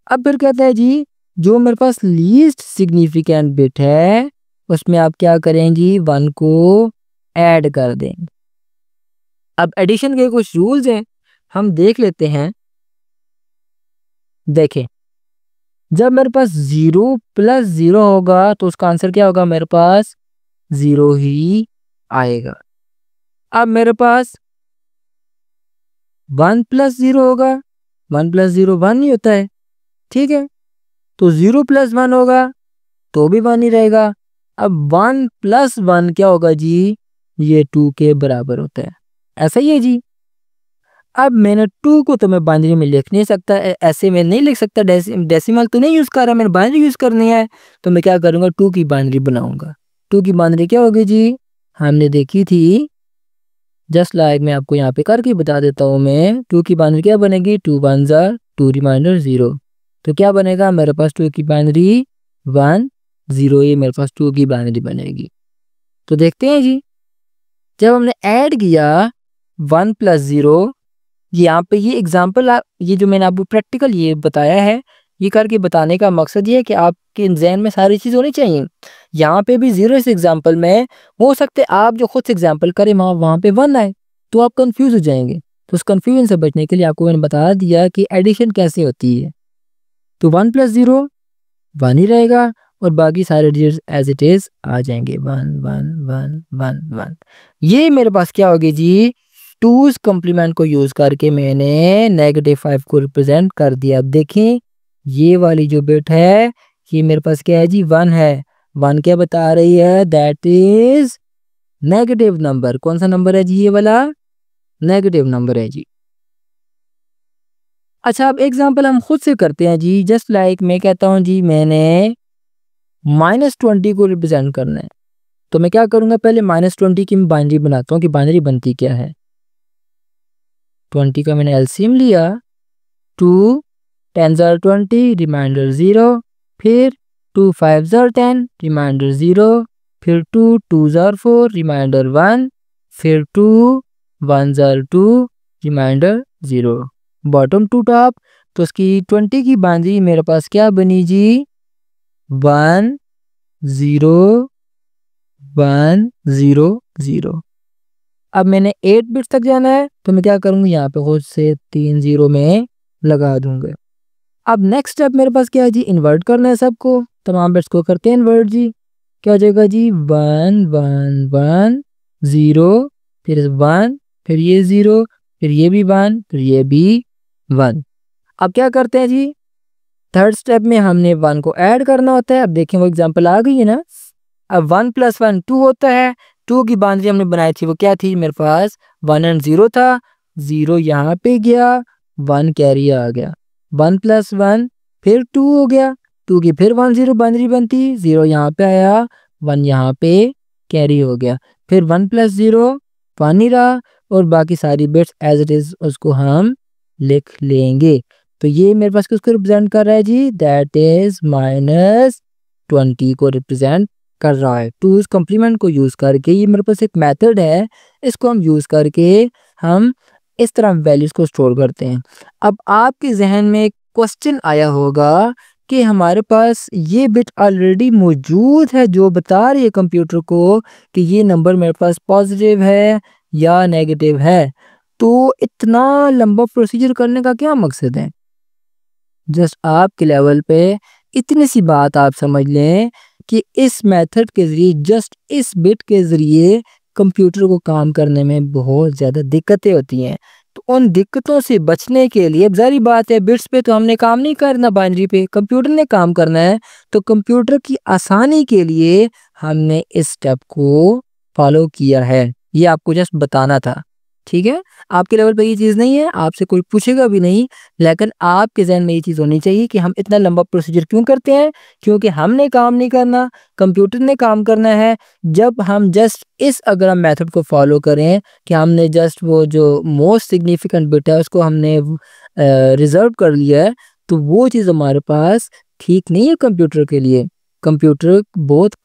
अब फिर कहता है जी जो मेरे पास लीस्ट सिग्निफिकेंट बिट है उसमें आप क्या करें जी, 1 को ऐड कर दें। अब एडिशन के कुछ रूल्स हैं, हम देख लेते हैं। देखें, जब मेरे पास 0 + 0 होगा तो उसका आंसर क्या होगा, मेरे पास 0 ही आएगा। अब मेरे पास 1 + 0 होगा, 1 + 0 1 ही होता है, ठीक है। तो 0 + 1 होगा तो भी 1 ही रहेगा। अब 1 + 1 क्या होगा जी, ये 2 के बराबर होता है। ऐसा ही है जी। अब मैंने 2 को तो मैं बाइनरी में लिख नहीं सकता, ऐसे में नहीं लिख सकता, डेसिमल तो नहीं यूज़ कर रहा, मैंने बाइनरी यूज़ करनी है। तो मैं क्या करूँगा, 2 की बाइनरी बनाऊँगा। 2 की बाइनरी क्या होगी जी, हमने देखी थी, जस्ट लाइक मैं आपको यहाँ पे करके बता देता हूँ मैं। 2 की बाइनरी क्या बनेगी, 2 1 ज़ार 2 रिमाइंडर 0। तो क्या बनेगा मेरे पास, 2 की बाइनरी 1 0, ये मेरे पास 2 की बाइनरी बनेगी। तो देखते हैं जी, जब हमने ऐड किया 1 + 0, यहाँ पे ये एग्जाम्पल, ये जो मैंने आपको प्रैक्टिकल ये बताया है, ये करके बताने का मकसद ये है कि आपके जहन में सारी चीज़ होनी चाहिए। यहाँ पे भी 0 इस एग्जाम्पल में हो सकते आप जो खुद से एग्जाम्पल करें वहाँ पे 1 आए तो आप कंफ्यूज हो जाएंगे। तो उस कंफ्यूजन से बचने के लिए आपको मैंने बता दिया कि एडिशन कैसे होती है। तो 1 + 0 1 ही रहेगा और बाकी सारे डिजिट्स एज इट इज आ जाएंगे, 1 1 1 1 1। ये मेरे पास क्या होगी जी, 2's कॉम्प्लीमेंट को यूज़ करके मैंने -5 को रिप्रेजेंट कर दिया। अब देखें ये वाली जो बिट है ये मेरे पास क्या है जी, 1 है। 1 क्या बता रही है, दैट इज नेगेटिव नंबर। कौन सा नंबर है जी, ये वाला नेगेटिव नंबर है जी। अच्छा, अब एग्जाम्पल हम खुद से करते हैं जी। जस्ट लाइक मैं कहता हूँ जी मैंने -20 को रिप्रेजेंट करना है, तो मैं क्या करूँगा, पहले -20 की मैं बाइनरी बनाता हूँ कि बाइनरी बनती क्या है। 20 का मैंने एलसीएम लिया, 2 10 ज़ार 20 रिमाइंडर 0, फिर 2 5 ज़ार 10 रिमाइंडर 0, फिर 2 2 ज़ार 4 रिमाइंडर 1, फिर 2 1 ज़ार 2 रिमाइंडर 0, बॉटम टू टॉप। तो उसकी 20 की बाइनरी मेरे पास क्या बनी जी, 1 0 1 0 0। अब मैंने 8 बिट्स तक जाना है तो मैं क्या करूँगा, यहाँ पे खुद से 3 0 में लगा दूंगा। अब नेक्स्ट स्टेप मेरे पास क्या है जी, इन्वर्ट करना है सबको, तमाम बिट्स को करते हैं इन्वर्ट जी। क्या हो जाएगा जी, 1 1 1 0, फिर 1, फिर ये 0, फिर ये भी 1, फिर ये भी 1। अब क्या करते हैं जी, थर्ड स्टेप में हमने 1 को ऐड करना होता है। अब देखें वो एग्जांपल आ गई है ना। अब 1 + 1 2 होता है। 2 की बाउंड्री हमने बनाई थी वो क्या थी, मेरे पास 1 और 0 था। 0 यहाँ पे गया, 1 कैरी आ गया। 1 + 1 फिर 2 हो गया, 2 की फिर 1 0 बाउंड्री बनती, 0 यहाँ पे आया, 1 यहाँ पे कैरी हो गया। फिर 1 + 0 1 ही रहा और बाकी सारी बिट्स एज इट इज उसको हम लिख लेंगे। तो ये मेरे पास किसको रिप्रेजेंट कर रहा है जी, दैट इज -20 को रिप्रेजेंट कर रहा है। टूज कॉम्प्लीमेंट को यूज करके ये मेरे पास एक मेथड है, इसको हम यूज करके हम इस तरह वैल्यूज को स्टोर करते हैं। अब आपके जहन में एक क्वेश्चन आया होगा कि हमारे पास ये बिट ऑलरेडी मौजूद है जो बता रही है कंप्यूटर को कि ये नंबर मेरे पास पॉजिटिव है या नेगेटिव है, तो इतना लंबा प्रोसीजर करने का क्या मकसद है। जस्ट आपके लेवल पे इतनी सी बात आप समझ लें कि इस मेथड के ज़रिए, जस्ट इस बिट के ज़रिए कंप्यूटर को काम करने में बहुत ज़्यादा दिक्कतें होती हैं। तो उन दिक्कतों से बचने के लिए, अब ज़ाहिर बात है बिट्स पे तो हमने काम नहीं करना, बाइनरी पे कंप्यूटर ने काम करना है, तो कंप्यूटर की आसानी के लिए हमने इस स्टेप को फॉलो किया है। ये आपको जस्ट बताना था, ठीक है। आपके लेवल पे ये चीज़ नहीं है, आपसे कोई पूछेगा भी नहीं, लेकिन आपके जहन में ये चीज़ होनी चाहिए कि हम इतना लंबा प्रोसीजर क्यों करते हैं, क्योंकि हमने काम नहीं करना, कंप्यूटर ने काम करना है। जब हम जस्ट इस अगर हम मेथड को फॉलो करें कि हमने जस्ट वो जो मोस्ट सिग्निफिकेंट बिट है उसको हमने रिजर्व कर लिया है, तो वो चीज़ हमारे पास ठीक नहीं है कंप्यूटर के लिए। कंप्यूटर बहुत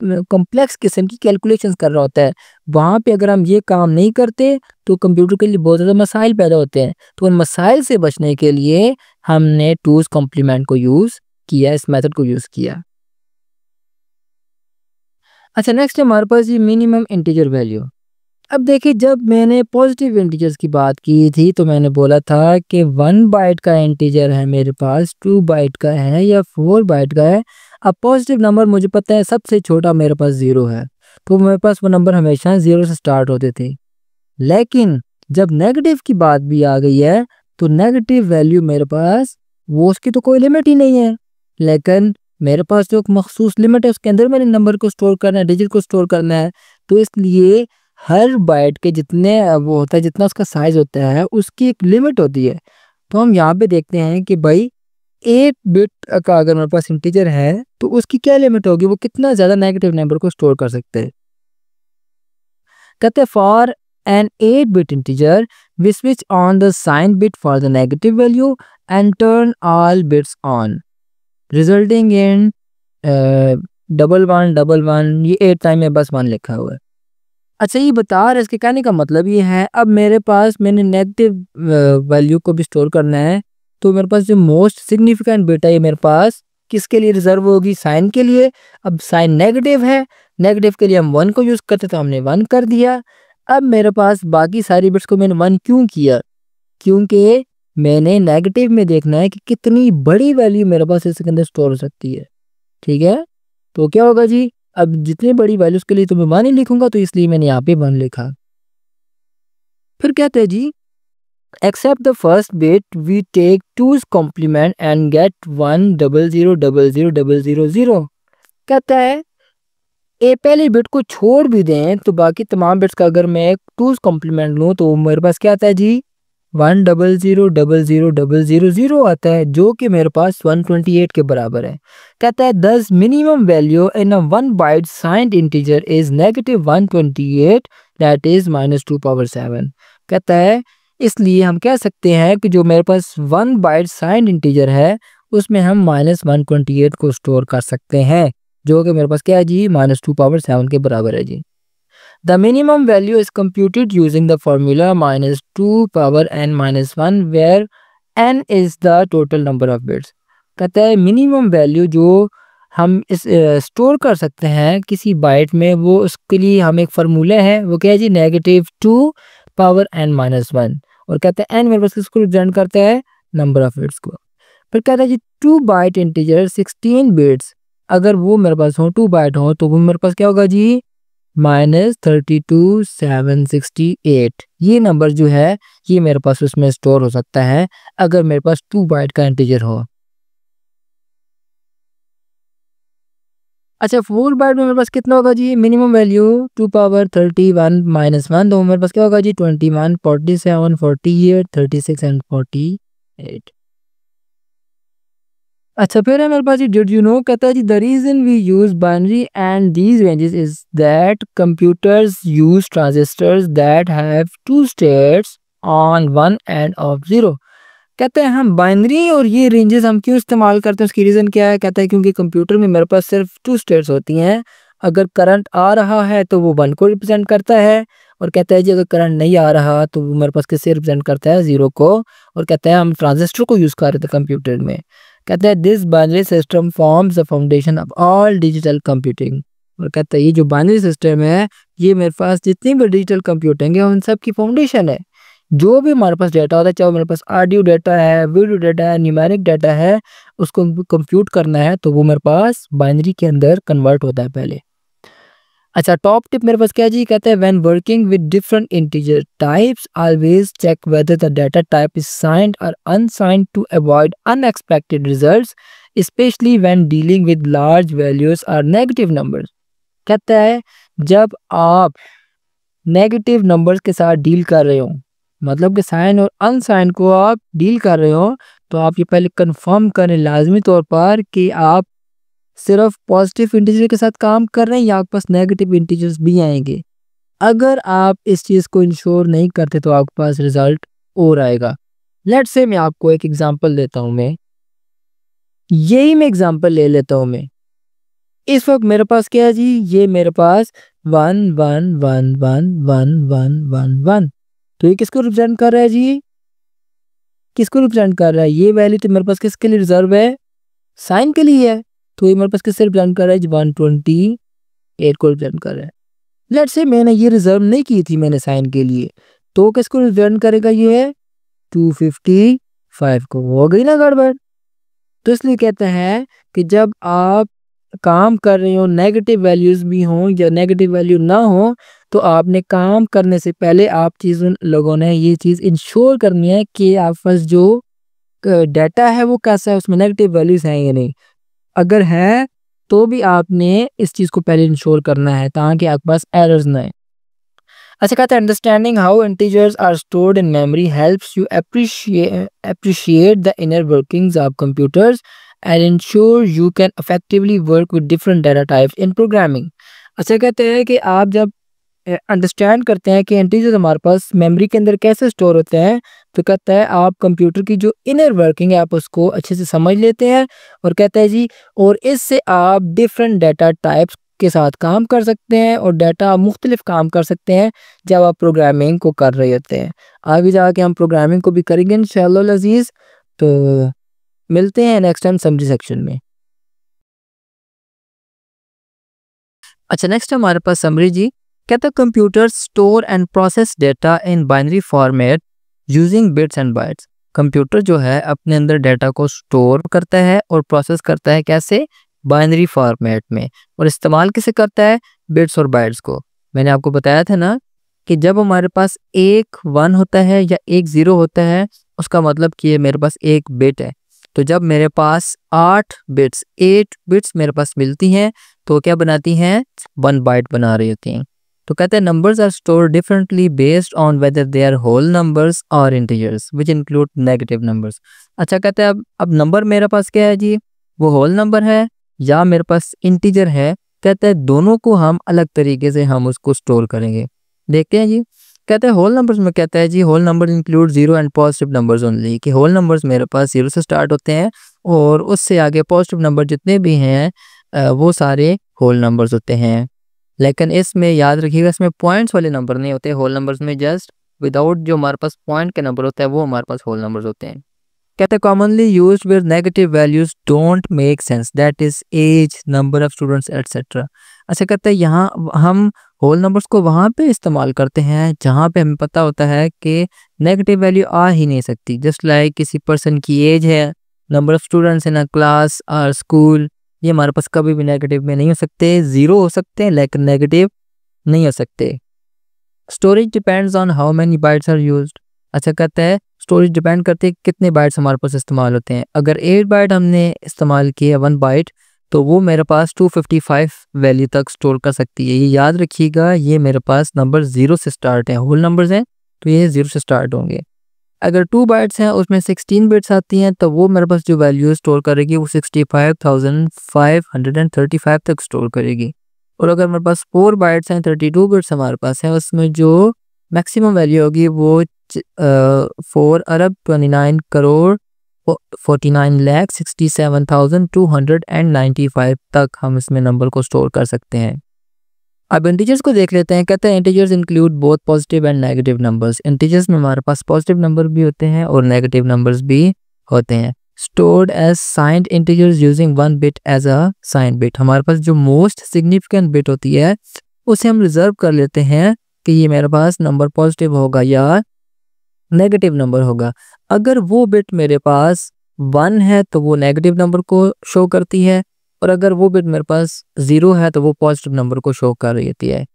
कम्प्लेक्स किस्म की कैलकुलेशंस कर रहा होता है, वहाँ पे अगर हम ये काम नहीं करते तो कंप्यूटर के लिए बहुत ज़्यादा मसाइल पैदा होते हैं। तो उन मसाइल से बचने के लिए हमने टूज कॉम्प्लीमेंट को यूज़ किया, इस मेथड को यूज़ किया। अच्छा, नेक्स्ट है हमारे पास ये मिनिमम इंटीजर वैल्यू। अब देखिए, जब मैंने पॉजिटिव इंटीजर्स की बात की थी तो मैंने बोला था कि 1 बाइट का इंटीजर है मेरे पास, 2 बाइट का है या 4 बाइट का है। अब पॉजिटिव नंबर मुझे पता है सबसे छोटा मेरे पास 0 है, तो मेरे पास वो नंबर हमेशा 0 से स्टार्ट होते थे। लेकिन जब नेगेटिव की बात भी आ गई है तो नेगेटिव वैल्यू मेरे पास वो उसकी तो कोई लिमिट ही नहीं है, लेकिन मेरे पास जो एक मखसूस लिमिट है उसके अंदर मैंने नंबर को स्टोर करना है, डिजिट को स्टोर करना है। तो इसलिए हर बाइट के जितने वो होता है, जितना उसका साइज होता है उसकी एक लिमिट होती है। तो हम यहाँ पे देखते हैं कि भाई 8 बिट का अगर मेरे पास इंटीजर है तो उसकी क्या लिमिट होगी, वो कितना ज़्यादा नेगेटिव नंबर को स्टोर कर सकते हैं। कहते हैं for an 8-bit integer, we switch on the sign bit for the negative value and turn all bits on, resulting in double one, ये 8 टाइम में बस 1 लिखा हुआ है। अच्छा, ये बता रहा है, इसके कहने का मतलब ये है अब मेरे पास मैंने नेगेटिव वैल्यू को भी स्टोर करना है, तो मेरे पास जो मोस्ट सिग्निफिकेंट बिट है ये मेरे पास किसके लिए रिजर्व होगी, साइन के लिए। अब साइन नेगेटिव है, नेगेटिव के लिए हम 1 को यूज़ करते तो हमने 1 कर दिया। अब मेरे पास बाकी सारी बिट्स को मैंने 1 क्यों किया, क्योंकि मैंने नेगेटिव में देखना है कि कितनी बड़ी वैल्यू मेरे पास इसके अंदर स्टोर हो सकती है, ठीक है। तो क्या होगा जी, अब जितनी बड़ी वैल्यूज के लिए तो मैं 1 ही लिखूंगा, तो इसलिए मैंने यहाँ पे 1 लिखा। फिर कहते हैं जी, except the first bit we take 2's complement and get 100000000। कहता है ए पहली बिट को छोड़ भी दें तो बाकी तमाम बिट्स का अगर मैं 2's कॉम्प्लीमेंट लूँ तो मेरे पास क्या आता है जी, 1000000 आता है, जो कि मेरे पास 128 के बराबर है। कहता है this minimum value in a 1 byte signed integer is -128, that is -2⁻7। कहता है इसलिए हम कह सकते हैं कि जो मेरे पास 1 बाइट साइंड इंटीजर है उसमें हम -128 को स्टोर कर सकते हैं, जो कि मेरे पास क्या है जी, -2⁻7 के बराबर है जी। The minimum value is computed using the formula -2⁻n-1, where n is the total number of bits। कहता है मिनिमम वैल्यू जो हम इस स्टोर कर सकते हैं किसी बाइट में, वो उसके लिए हम एक फार्मूला है, वो क्या है जी, -2⁻n-1। और कहता है n मेरे पास किसको रिप्रेजेंट करता है, नंबर ऑफ बिट्स को। फिर कहता है जी 2 बाइट इंटीजर 16 बिट्स, अगर वो मेरे पास हो 2 बाइट हो तो वो मेरे पास क्या होगा जी, -32768। ये नंबर जो है ये मेरे पास उसमें स्टोर हो सकता है अगर मेरे पास 2 बाइट का इंटीजर हो। अच्छा, 4 बाइट में मेरे पास कितना होगा जी, मिनिमम वैल्यू 2⁻31 - 1, तो मेरे पास क्या होगा जी, 21 47 48 36 एंड 48। अच्छा, फिर है मेरे पास डिड यू नो। कहता है जी the reason we use binary and these ranges is that computers use transistors that have 2 states on one and off 0। कहते हैं हम बाइनरी और ये रेंजेस हम क्यों इस्तेमाल करते हैं, उसकी रीज़न क्या है। कहता है क्योंकि कंप्यूटर में मेरे पास सिर्फ 2 स्टेट्स होती हैं। अगर करंट आ रहा है तो वो 1 को रिप्रेजेंट करता है, और कहता है जी अगर करंट नहीं आ रहा तो वो मेरे पास किससे रिप्रेजेंट करता है, 0 को। और कहता है हम ट्रांजिस्टर को यूज़ कर रहे थे कंप्यूटर में। कहता है this binary system forms the foundation of all digital computing. और कहता है ये जो बाइनरी सिस्टम है ये मेरे पास जितनी भी डिजिटल कंप्यूटिंग है उन सब की फाउंडेशन है। जो भी हमारे पास डेटा होता है, चाहे मेरे पास ऑडियो डेटा है, वीडियो डेटा है, न्यूमेरिक डेटा है, उसको कंप्यूट करना है तो वो मेरे पास बाइनरी के अंदर कन्वर्ट होता है पहले। अच्छा, टॉप टिप मेरे पास क्या है जी। कहते हैं when working with different integer types always check whether the data type is signed और unsigned to avoid unexpected results, specially when dealing with large values और नेगेटिव नंबर्स। कहता है जब आप नेगेटिव नंबर्स के साथ डील कर रहे हो, मतलब कि साइन और अनसाइन को आप डील कर रहे हो, तो आप ये पहले कंफर्म करें लाजमी तौर पर कि आप सिर्फ पॉजिटिव इंटीजर के साथ काम कर रहे हैं या आपके पास नेगेटिव इंटीजर्स भी आएंगे। अगर आप इस चीज़ को इंश्योर नहीं करते तो आपके पास रिजल्ट और आएगा। लेट्स से मैं आपको एक एग्जांपल देता हूँ। मैं एग्जांपल ले लेता हूँ। मैं इस वक्त मेरे पास क्या है जी, ये मेरे पास 1 1 1 1 1 1 1 1, तो ये किसको रिप्रेजेंट कर रहा है जी, किसको रिप्रेजेंट कर रहा है। ये वैल्यू तो मेरे पास किसके लिए रिजर्व है, साइन के लिए है। तो ये मेरे पास किससे रिप्रेजेंट कर रहा है जी, 128 को रिप्रेजेंट कर रहा है। लेट्स से मैंने ये रिजर्व नहीं की थी मैंने साइन के लिए, तो किसको रिप्रेजेंट करेगा, ये है 255 को। हो गई ना गड़बड़। तो इसलिए कहते हैं कि जब आप काम कर रहे हो, नेगेटिव वैल्यूज भी हों या नेगेटिव वैल्यू ना हो, तो आपने काम करने से पहले आप लोगों ने ये चीज़ इंश्योर करनी है कि आप पास जो डाटा है वो कैसा है, उसमें नेगेटिव वैल्यूज हैं या नहीं। अगर है तो भी आपने इस चीज़ को पहले इंश्योर करना है ताकि आपके पास एरर्स ना आए। अच्छा, कहते हैं understanding how integers are stored in memory helps you appreciate the inner workings of computers and ensure you can effectively work with different data types in programming। अच्छा, कहते हैं कि आप जब अंडरस्टैंड करते हैं कि इंटीजर्स हमारे पास मेमोरी के अंदर कैसे स्टोर होते हैं, तो कहता है आप कंप्यूटर की जो इनर वर्किंग है आप उसको अच्छे से समझ लेते हैं। और कहता है जी, और इससे आप डिफरेंट डाटा टाइप्स के साथ काम कर सकते हैं और डाटा मुख्तलिफ काम कर सकते हैं जब आप प्रोग्रामिंग को कर रहे होते हैं। आगे जाके हम प्रोग्रामिंग को भी करेंगे इंशाअल्लाह अज़ीज़। तो मिलते हैं नेक्स्ट टाइम समरी सेक्शन में। अच्छा, नेक्स्ट हमारे पास समरी जी। कहता है computer store and process data in binary format using bits and bytes. Computer जो है अपने अंदर डाटा को स्टोर करता है और प्रोसेस करता है कैसे, बाइनरी फॉर्मेट में। और इस्तेमाल किसे करता है, बिट्स और बाइट्स को। मैंने आपको बताया था ना कि जब हमारे पास एक 1 होता है या एक 0 होता है, उसका मतलब कि ये मेरे पास एक बिट है। तो जब मेरे पास 8 बिट्स मेरे पास मिलती हैं तो क्या बनाती हैं, 1 बाइट बना रही होती हैं। तो कहते हैं numbers are stored differently based on whether they are whole numbers और integers which include negative numbers. अच्छा, कहते हैं अब नंबर मेरे पास क्या है जी, वो होल नंबर है या मेरे पास इंटीजर है। कहते हैं दोनों को हम अलग तरीके से हम उसको स्टोर करेंगे। देखते हैं जी। कहते हैं होल नंबर्स में कहता है जी, whole number include 0 and positive numbers only. कि होल नंबर्स मेरे पास 0 से स्टार्ट होते हैं और उससे आगे पॉजिटिव नंबर जितने भी हैं वो सारे होल नंबर्स होते हैं। लेकिन इसमें याद रखिएगा, इसमें पॉइंट्स वाले नंबर नहीं होते होल नंबर्स में। जस्ट विदाउट जो हमारे पास पॉइंट के नंबर होता है वो हमारे पास होल नंबर्स होते हैं। कहते हैं commonly used with negative values don't make sense, that is age, number of students etcetera. अच्छा, कहते हैं यहाँ हम होल नंबर्स को वहाँ पे इस्तेमाल करते हैं जहाँ पे हमें पता होता है कि नेगेटिव वैल्यू आ ही नहीं सकती। जस्ट लाइक किसी पर्सन की एज है, number of students in a class और स्कूल, ये हमारे पास कभी भी नेगेटिव में नहीं हो सकते। 0 हो सकते हैं लेकिन नेगेटिव नहीं हो सकते। Storage depends on how many bytes are used. अच्छा, कहता है स्टोरेज डिपेंड करते हैं कितने बाइट्स हमारे पास इस्तेमाल होते हैं। अगर 8 बाइट हमने इस्तेमाल किया 1 बाइट, तो वो मेरे पास 255 वैल्यू तक स्टोर कर सकती है। ये याद रखिएगा, ये मेरे पास नंबर 0 से स्टार्ट है, होल नंबर्स हैं तो ये 0 से स्टार्ट होंगे। अगर 2 बाइट्स हैं उसमें 16 बिट्स आती हैं तो वो मेरे पास जो वैल्यू स्टोर करेगी वो 65,535 तक स्टोर करेगी। और अगर मेरे पास 4 बाइट्स हैं, 32 बिट्स हमारे पास हैं, उसमें जो मैक्सिमम वैल्यू होगी वो 4 अरब 29 करोड़ 49,67,295 तक हम इसमें नंबर को स्टोर कर सकते हैं। अब इंटीजर्स को देख लेते हैं। कहते हैं integers include both positive and negative numbers. Integers में हमारे पास पॉजिटिव नंबर भी होते हैं और नेगेटिव नंबर्स भी होते हैं। Stored as signed integers using 1 bit as a signed bit. हमारे पास जो मोस्ट सिग्निफिकेंट बिट होती है उसे हम रिजर्व कर लेते हैं कि ये मेरे पास नंबर पॉजिटिव होगा या नेगेटिव नंबर होगा। अगर वो बिट मेरे पास 1 है तो वो नेगेटिव नंबर को शो करती है, और अगर वो बिट मेरे पास 0 है तो वो पॉजिटिव नंबर को शो कर रही है।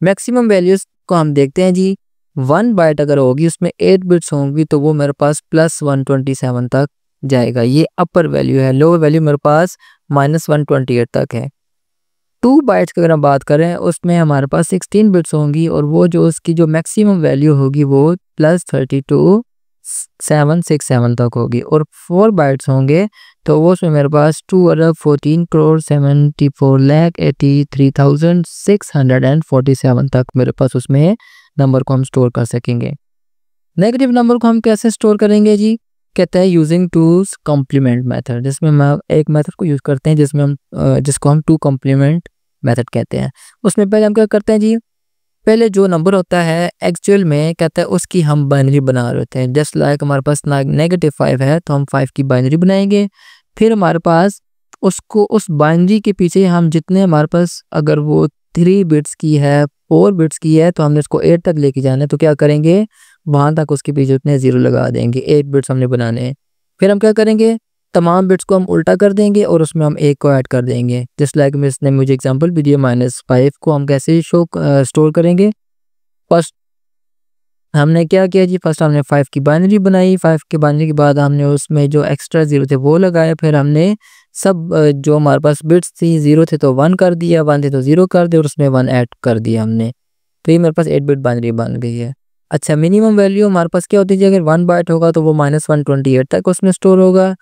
मैक्सिमम वैल्यूज़ को हम देखते हैं जी। 1 बाइट अगर होगी उसमें 8 बिट्स होंगी तो वो मेरे पास +127 तक जाएगा, ये अपर वैल्यू है। लोअर वैल्यू मेरे पास -128 तक है। 2 बाइट्स की अगर हम बात करें उसमें हमारे पास 16 बिट्स होंगी और वो जो उसकी जो मैक्सिमम वैल्यू होगी वो +32,767 तक होगी। और 4 बाइट्स होंगे तो वो उसमें मेरे पास 2 अरब 14 करोड़ 74,83,647 तक मेरे पास उसमें नंबर को हम स्टोर कर सकेंगे। नेगेटिव नंबर को हम कैसे स्टोर करेंगे जी? कहते हैं यूजिंग टूज कॉम्प्लीमेंट मेथड, जिसमें हम एक मेथड को यूज़ करते हैं जिसमें हम जिसको हम टू कॉम्प्लीमेंट मेथड कहते हैं। उसमें पहले हम क्या करते हैं जी, पहले जो नंबर होता है एक्चुअल में कहता है उसकी हम बाइनरी बना रहे होते हैं। जस्ट लाइक हमारे पास -5 है तो हम 5 की बाइनरी बनाएंगे। फिर हमारे पास उसको उस बाइनरी के पीछे हम जितने हमारे पास अगर वो 3 बिट्स की है 4 बिट्स की है तो हमने उसको 8 तक लेके जाना है, तो क्या करेंगे वहाँ तक उसके पीछे उतने 0 लगा देंगे। 8 बिट्स हमने बनाने हैं। फिर हम क्या करेंगे तमाम बिट्स को हम उल्टा कर देंगे और उसमें हम 1 को ऐड कर देंगे। जस्ट लाइक इसने मुझे एग्जांपल भी दिया। -5 को हम कैसे स्टोर करेंगे। फर्स्ट हमने क्या किया जी, फर्स्ट हमने 5 की बाइनरी बनाई। 5 की बाइनरी के बाद हमने उसमें जो एक्स्ट्रा 0 थे वो लगाए। फिर हमने सब जो हमारे पास बिट्स थी 0 थे तो 1 कर दिया, 1 थे तो 0 कर दिया और उसमें 1 ऐड कर दिया हमने। तो ये मेरे पास 8 बिट बाइनरी बन गई है। अच्छा, मिनिमम वैल्यू हमारे पास क्या होती है, अगर 1 बाइट होगा तो वो -128 तक उसमें स्टोर होगा।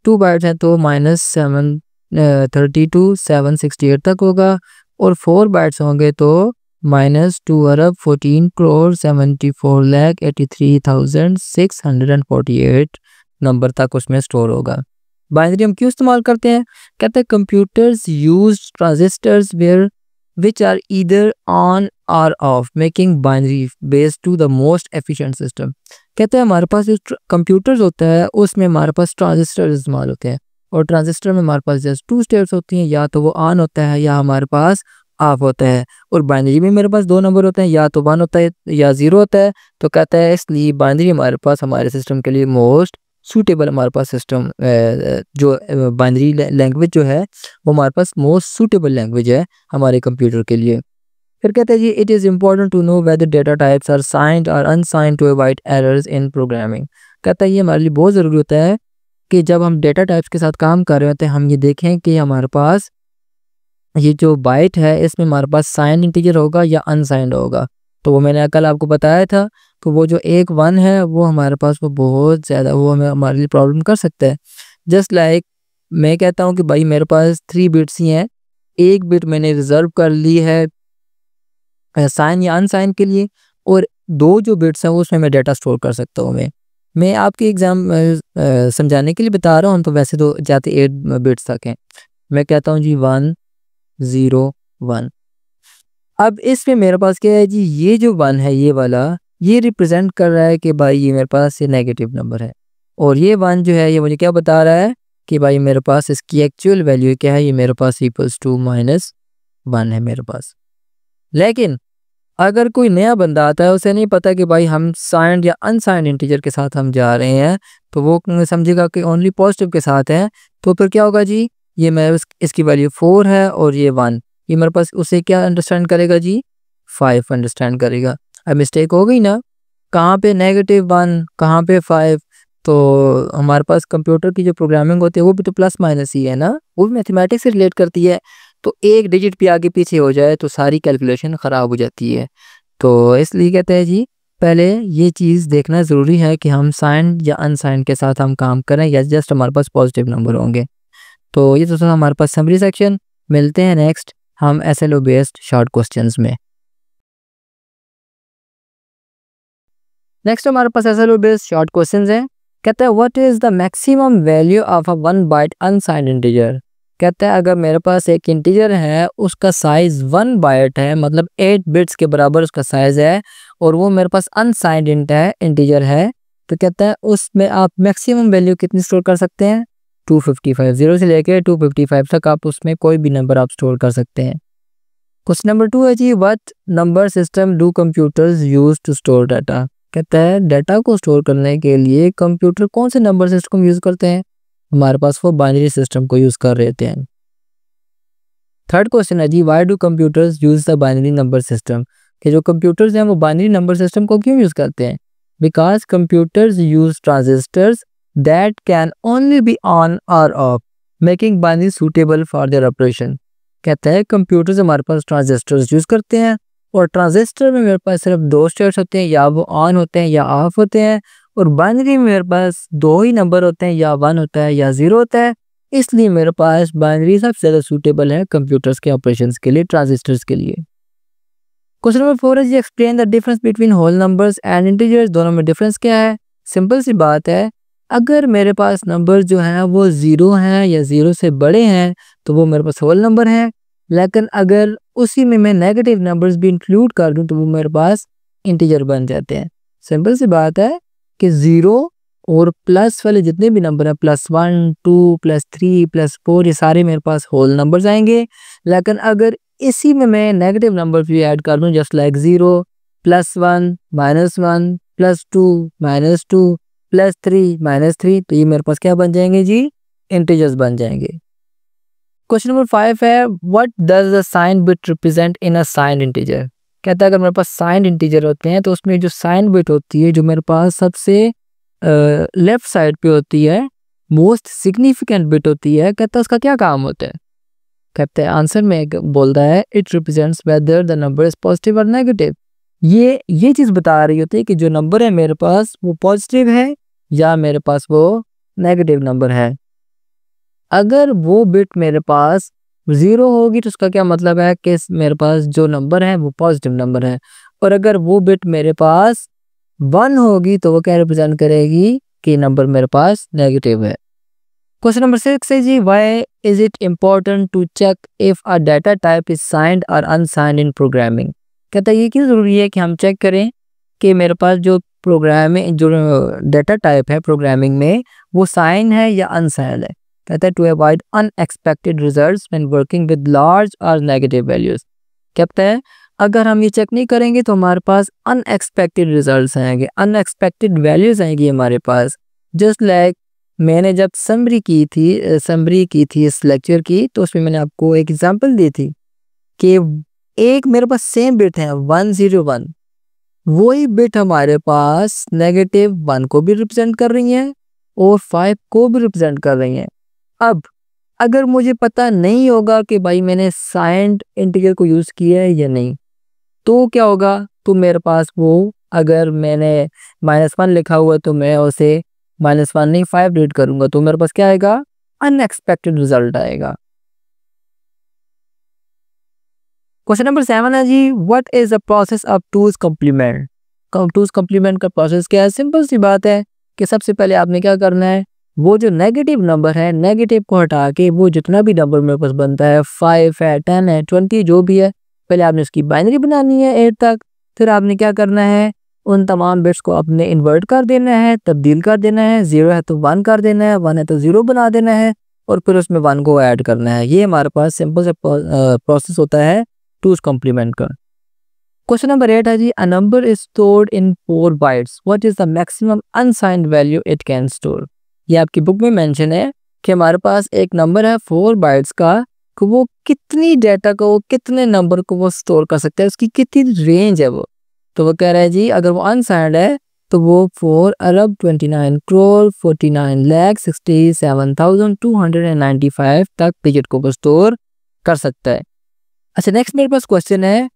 2 बाइट्स हैं तो -768 तक होगा। और 4 बाइट्स होंगे तो -2 अरब 14 करोड़ 74,83,648 नंबर तक उसमें स्टोर होगा। बाइनरी हम क्यों इस्तेमाल करते हैं? कहते हैं computers use transistors where which are either on or off making binary based to the most efficient system। कहते हैं हमारे पास जो कंप्यूटर्स होता है उसमें हमारे पास ट्रांजिस्टर इस्तेमाल होते हैं और ट्रांजिस्टर में हमारे पास जस्ट 2 स्टेट्स होती हैं, या तो वो ऑन होता है या हमारे पास ऑफ होता है। और बाइनरी में मेरे पास 2 नंबर होते हैं, या तो 1 होता है या 0 होता है। तो कहता है इसलिए बाइनरी हमारे पास हमारे सिस्टम के लिए मोस्ट सूटेबल हमारे पास सिस्टम जो बाइनरी लैंग्वेज जो है वो हमारे पास मोस्ट सूटेबल लैंग्वेज है हमारे कंप्यूटर के लिए। फिर कहते हैं जी it is important to know whether data types are signed और unsigned to avoid errors in programming. कहता है ये हमारे लिए बहुत ज़रूरी होता है कि जब हम डेटा टाइप्स के साथ काम कर रहे होते हैं हम ये देखें कि हमारे पास ये जो बाइट है इसमें हमारे पास साइंड इंटीजर होगा या अनसाइंड होगा। तो वो मैंने कल आपको बताया था। तो वो जो 1 है वो हमारे पास वो बहुत ज़्यादा वो हमें हमारे लिए प्रॉब्लम कर सकता है। जस्ट लाइक मैं कहता हूँ कि भाई मेरे पास 3 बिट्स ही हैं, 1 बिट मैंने रिजर्व कर ली है साइन या अनसाइन के लिए, और 2 जो बिट्स हैं उसमें मैं डेटा स्टोर कर सकता हूँ। मैं आपके एग्जाम समझाने के लिए बता रहा हूँ। तो वैसे तो जाते 8 बिट्स तक हैं। मैं कहता हूँ जी 1 0 1। अब इसमें मेरे पास क्या है जी, ये जो 1 है ये वाला ये रिप्रेजेंट कर रहा है कि भाई ये मेरे पास ये नेगेटिव नंबर है, और ये 1 जो है ये मुझे क्या बता रहा है कि भाई मेरे पास इसकी एक्चुअल वैल्यू क्या है, ये मेरे पास इक्वल्स टू -1 है मेरे पास। लेकिन अगर कोई नया बंदा आता है उसे नहीं पता कि भाई हम साइंड या अनसाइंड इंटीजर के साथ हम जा रहे हैं, तो वो समझेगा कि ओनली पॉजिटिव के साथ है। तो फिर क्या होगा जी, ये मैं इसकी वैल्यू 4 है और ये 1, ये मेरे पास उसे क्या अंडरस्टैंड करेगा जी 5 अंडरस्टैंड करेगा। अब मिस्टेक हो गई ना, कहाँ पे -1 कहाँ पे 5। तो हमारे पास कंप्यूटर की जो प्रोग्रामिंग होती है वो भी तो प्लस माइनस ही है ना, वो भी मैथमेटिक्स से रिलेट करती है। तो एक डिजिट भी आगे पीछे हो जाए तो सारी कैलकुलेशन ख़राब हो जाती है। तो इसलिए कहते हैं जी पहले ये चीज़ देखना ज़रूरी है कि हम साइंड या अनसाइंड के साथ हम काम करें या जस्ट हमारे पास पॉजिटिव नंबर होंगे। तो ये तो था हमारे पास समरी सेक्शन। मिलते हैं नेक्स्ट हम SLO बेस्ड शॉर्ट क्वेश्चंस में। नेक्स्ट हमारे पास SLO बेस्ड शॉर्ट क्वेश्चंस हैं। कहता है what is the maximum value of a 1 byte unsigned integer. कहता है अगर मेरे पास एक इंटीजर है, उसका साइज 1 बाइट है, मतलब 8 बिट्स के बराबर उसका साइज है, और वो मेरे पास अनसाइंड इंटीजर है, तो कहता है उसमें आप मैक्सिमम वैल्यू कितनी स्टोर कर सकते हैं? 255। 0 से लेकर 255 तक आप उसमें कोई भी नंबर आप स्टोर कर सकते हैं। क्वेश्चन नंबर 2 है जी, what number system do computers use to store data. कहता है डाटा को स्टोर करने के लिए कंप्यूटर कौन से नंबर सिस्टम यूज करते हैं? हमारे पास वो बाइनरी सिस्टम को यूज कर रहे थे। थर्ड क्वेश्चन है जी, why do computers use the binary number system. कि जो कंप्यूटर्स हैं वो बाइनरी नंबर सिस्टम को क्यों यूज करते हैं? Because computers use transistors that can only be on और off, making binary suitable for their operation. कहता है कंप्यूटर्स हमारे पास ट्रांजिस्टर्स यूज करते हैं, और ट्रांजिस्टर में मेरे पास सिर्फ 2 स्टेट्स होते हैं, या वो ऑन होते हैं या ऑफ होते हैं, और बाइनरी में मेरे पास 2 ही नंबर होते हैं, या 1 होता है या 0 होता है। इसलिए मेरे पास बाइनरी सबसे ज़्यादा सूटेबल है कंप्यूटर्स के ऑपरेशंस के लिए, ट्रांजिस्टर्स के लिए। क्वेश्चन नंबर 4 है जी, explain the difference between whole numbers and integers. दोनों में डिफरेंस क्या है? सिंपल सी बात है, अगर मेरे पास नंबर जो हैं वो 0 हैं या 0 से बड़े हैं तो वो मेरे पास होल नंबर हैं, लेकिन अगर उसी में मैं नेगेटिव नंबर्स भी इंक्लूड कर दूं तो वो मेरे पास इंटीजर बन जाते हैं। सिंपल सी बात है कि 0 और प्लस वाले जितने भी नंबर हैं, +1, 2, +3, +4, ये सारे मेरे पास होल नंबर्स आएंगे। लेकिन अगर इसी में मैं नेगेटिव नंबर भी ऐड कर दूं, जस्ट लाइक 0, +1, -1, +2, -2, +3, -3, तो ये मेरे पास क्या बन जाएंगे जी? इंटीजर्स बन जाएंगे। क्वेश्चन नंबर 5 है, what does the sign bit represent in a signed integer. कहता है अगर मेरे पास साइंड इंटीजर होते हैं तो उसमें जो साइन बिट होती है, जो मेरे पास सबसे लेफ्ट साइड पे होती है, मोस्ट सिग्निफिकेंट बिट होती है, कहता है उसका क्या काम होता है? कहते हैं आंसर में बोलता है it represents whether the number is positive और नेगेटिव। ये चीज़ बता रही होती है कि जो नंबर है मेरे पास वो पॉजिटिव है या मेरे पास वो नेगेटिव नंबर है। अगर वो बिट मेरे पास 0 होगी तो उसका क्या मतलब है कि मेरे पास जो नंबर है वो पॉजिटिव नंबर है, और अगर वो बिट मेरे पास 1 होगी तो वो क्या रिप्रेजेंट करेगी कि नंबर मेरे पास नेगेटिव है। क्वेश्चन नंबर 6 है जी, why is it important to check if a data type is signed और अनसाइंड इन प्रोग्रामिंग। कहता है ये क्यों ज़रूरी है कि हम चेक करें कि मेरे पास जो प्रोग्रामिंग जो डाटा टाइप है प्रोग्रामिंग में वो साइन है या अनसाइंड है। कहता है to avoid unexpected results when working with large और नेगेटिव वैल्यूज। कहता है अगर हम ये चेक नहीं करेंगे तो हमारे पास अनएक्सपेक्टेड रिजल्ट्स आएंगे, अनएक्सपेक्टेड वैल्यूज आएंगी हमारे पास। जस्ट लाइक मैंने जब समरी की थी इस लेक्चर की, तो उसमें मैंने आपको एक एग्जांपल दी थी कि एक मेरे पास सेम बिट है 101, वही बिट हमारे पास -1 को भी रिप्रेजेंट कर रही है और 5 को भी रिप्रेजेंट कर रही है। अब अगर मुझे पता नहीं होगा कि भाई मैंने साइंड इंटीजर को यूज़ किया है या नहीं, तो क्या होगा? तो मेरे पास वो, अगर मैंने -1 लिखा हुआ तो मैं उसे -1 नहीं 5 रीड करूंगा, तो मेरे पास क्या आएगा? अनएक्सपेक्टेड रिजल्ट आएगा। क्वेश्चन नंबर 7 है जी, what is the process of two's complement. Two's complement का प्रोसेस क्या है? सिंपल सी बात है कि सबसे पहले आपने क्या करना है, वो जो नेगेटिव नंबर है, नेगेटिव को हटा के वो जितना भी नंबर मेरे पास बनता है, 5 है, 10 है, 20 जो भी है, पहले आपने उसकी बाइनरी बनानी है 8 तक। फिर आपने क्या करना है, उन तमाम बिट्स को आपने इन्वर्ट कर देना है, तब्दील कर देना है। 0 है तो 1 कर देना है, 1 है तो 0 बना देना है, और फिर उसमें 1 को ऐड करना है। ये हमारे पास सिंपल से प्रोसेस होता है टूज कॉम्प्लीमेंट का। क्वेश्चन नंबर 8 है जी, a number is stored in 4 bytes, what is the maximum unsigned value it can store. ये आपकी बुक में मेंशन है कि हमारे पास एक नंबर है 4 बाइट्स का, कि वो कितनी डेटा को, कितने नंबर को वो स्टोर कर सकता है, उसकी कितनी रेंज है वो। तो वो कह रहा है जी अगर वो अनसाइंड है तो वो 4 अरब 29 करोड़ 49 लाख 67,295 तक डिजिट को वो स्टोर कर सकता है। अच्छा, नेक्स्ट मेरे पास क्वेश्चन है,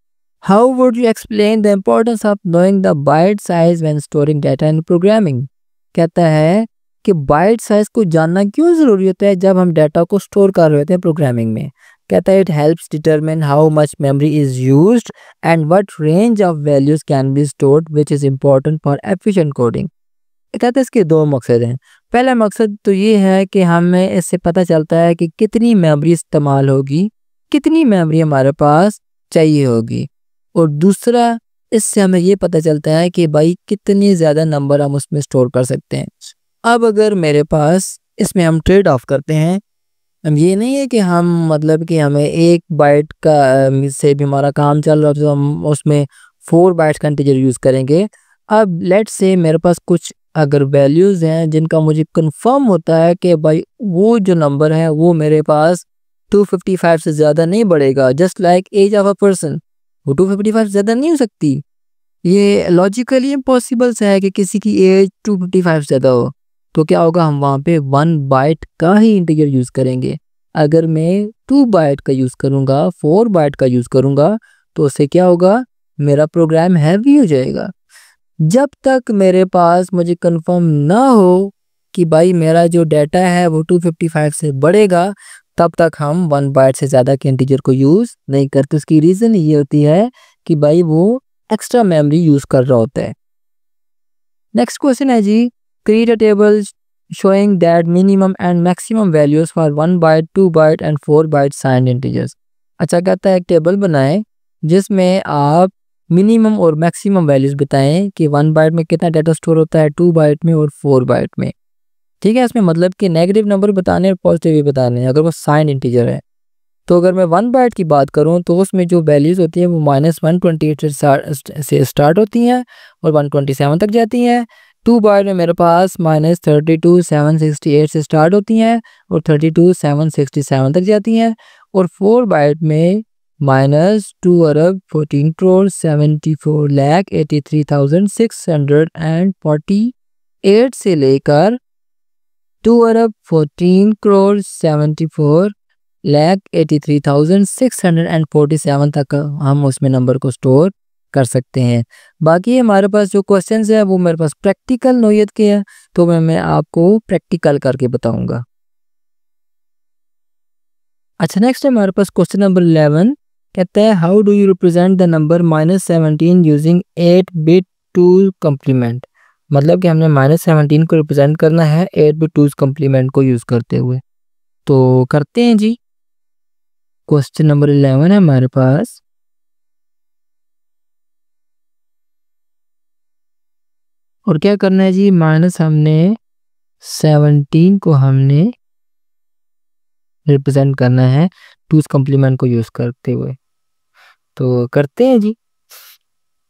how would you explain the importance of knowing the byte size when storing data in programming. कहता है कि बाइट साइज को जानना क्यों ज़रूरी होता है जब हम डाटा को स्टोर कर रहे होते हैं प्रोग्रामिंग में। कहता है it helps determine how much memory is used and what range of values can be stored which is important for efficient coding. कहते हैं इसके दो मकसद हैं। पहला मकसद तो ये है कि हमें इससे पता चलता है कि कितनी मेमोरी इस्तेमाल होगी, कितनी मेमोरी हमारे पास चाहिए होगी, और दूसरा इससे हमें ये पता चलता है कि भाई कितनी ज़्यादा नंबर हम उसमें स्टोर कर सकते हैं। अब अगर मेरे पास इसमें हम ट्रेड ऑफ करते हैं, हम ये नहीं है कि हम मतलब कि हमें 1 बाइट का से भी हमारा काम चल रहा है तो हम उसमें 4 बाइट्स का इंटीजर यूज़ करेंगे। अब लेट्स से मेरे पास कुछ अगर वैल्यूज़ हैं जिनका मुझे कंफर्म होता है कि भाई वो जो नंबर है वो मेरे पास 255 से ज़्यादा नहीं बढ़ेगा, just like age of a person, वो 255 ज़्यादा नहीं हो सकती। ये लॉजिकली इम्पॉसिबल सा है कि किसी की एज 255 से ज़्यादा हो। तो क्या होगा, हम वहाँ पे 1 बाइट का ही इंटीजर यूज़ करेंगे। अगर मैं 2 बाइट का यूज़ करूँगा, 4 बाइट का यूज़ करूँगा, तो उससे क्या होगा, मेरा प्रोग्राम हैवी हो जाएगा। जब तक मेरे पास मुझे कंफर्म ना हो कि भाई मेरा जो डाटा है वो 255 से बढ़ेगा, तब तक हम 1 बाइट से ज़्यादा के इंटीजर को यूज़ नहीं करते। उसकी रीज़न ये होती है कि भाई वो एक्स्ट्रा मेमोरी यूज़ कर रहा होता है। नेक्स्ट क्वेश्चन है जी, create a table showing that minimum and maximum values for 1 byte, 2 byte and 4 byte signed integers. अच्छा, कहता है एक टेबल बनाएं जिसमें आप मिनिमम और मैक्सिमम वैल्यूज बताएं कि 1 बाइट में कितना डाटा स्टोर होता है, 2 बाइट में और 4 बाइट में। ठीक है, इसमें मतलब कि नेगेटिव नंबर बताने और पॉजिटिव भी बताने हैं अगर वो साइंड इंटीजर है। तो अगर मैं 1 बाइट की बात करूं तो उसमें जो वैल्यूज़ होती हैं वो -128 से स्टार्ट होती हैं और 127 तक जाती हैं। 2 बाइट में मेरे पास -32,768 से स्टार्ट होती हैं और 32,767 तक जाती हैं। और 4 बाइट में -2,14,74,83,648 से लेकर 2,14,74,83,647 तक हम उसमें नंबर को स्टोर कर सकते हैं। बाकी हमारे पास जो क्वेश्चंस है वो मेरे पास प्रैक्टिकल नोयत के हैं, तो मैं आपको प्रैक्टिकल करके बताऊंगा। अच्छा, नेक्स्ट है हमारे पास क्वेश्चन नंबर 11। कहता है how do you represent the number -17 using 8 bit 2 complement. मतलब कि हमने -17 को रिप्रेजेंट करना है 8 बिट 2 कम्प्लीमेंट को यूज़ करते हुए। तो करते हैं जी। क्वेश्चन नंबर 11 है हमारे पास। और क्या करना है जी, हमने 17 को हमने रिप्रेजेंट करना है 2 कम्प्लीमेंट को यूज़ करते हुए। तो करते हैं जी।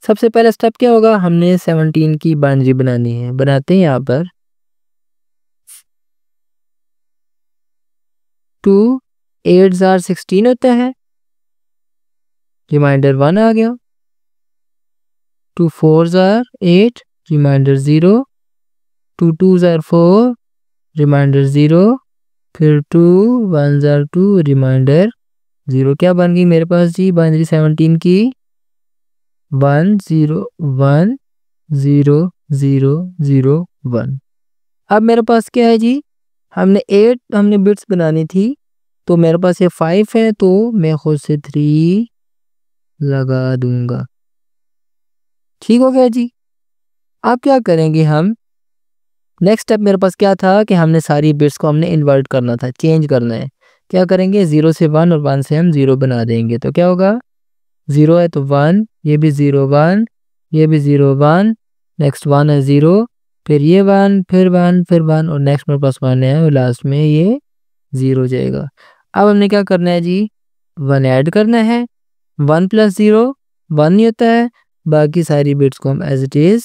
सबसे पहला स्टेप क्या होगा, हमने 17 की बाइनरी बनानी है। बनाते हैं यहाँ पर 2 8 जार 16 होता है, रिमाइंडर 1 आ गया। 2 4 जार 8, रिमाइंडर 0। 2 2 jar 4, reminder 0। फिर 2 1 जार 2, रिमाइंडर 0। क्या बन गई मेरे पास जी बाइनरी 17 की 1 0 1 0 0 0 1। अब मेरे पास क्या है जी, हमने बिट्स बनानी थी, तो मेरे पास ये 5 है तो मैं खुद से 3 लगा दूंगा। ठीक हो गया जी। अब क्या करेंगे हम, नेक्स्ट स्टेप मेरे पास क्या था कि हमने सारी बिट्स को हमने इन्वर्ट करना था, चेंज करना है। क्या करेंगे, 0 से 1 और 1 से हम 0 बना देंगे। तो क्या होगा, 0 है तो 1, ये भी 0 1, ये भी 0 1, नेक्स्ट 1 है 0, फिर ये 1, फिर 1, फिर 1 और नेक्स्ट मेरे पास 1 है और लास्ट में ये 0 हो जाएगा। अब हमने क्या करना है जी, 1 ऐड करना है। 1 + 0 1 ही होता है, बाकी सारी बिट्स को हम एज इट इज़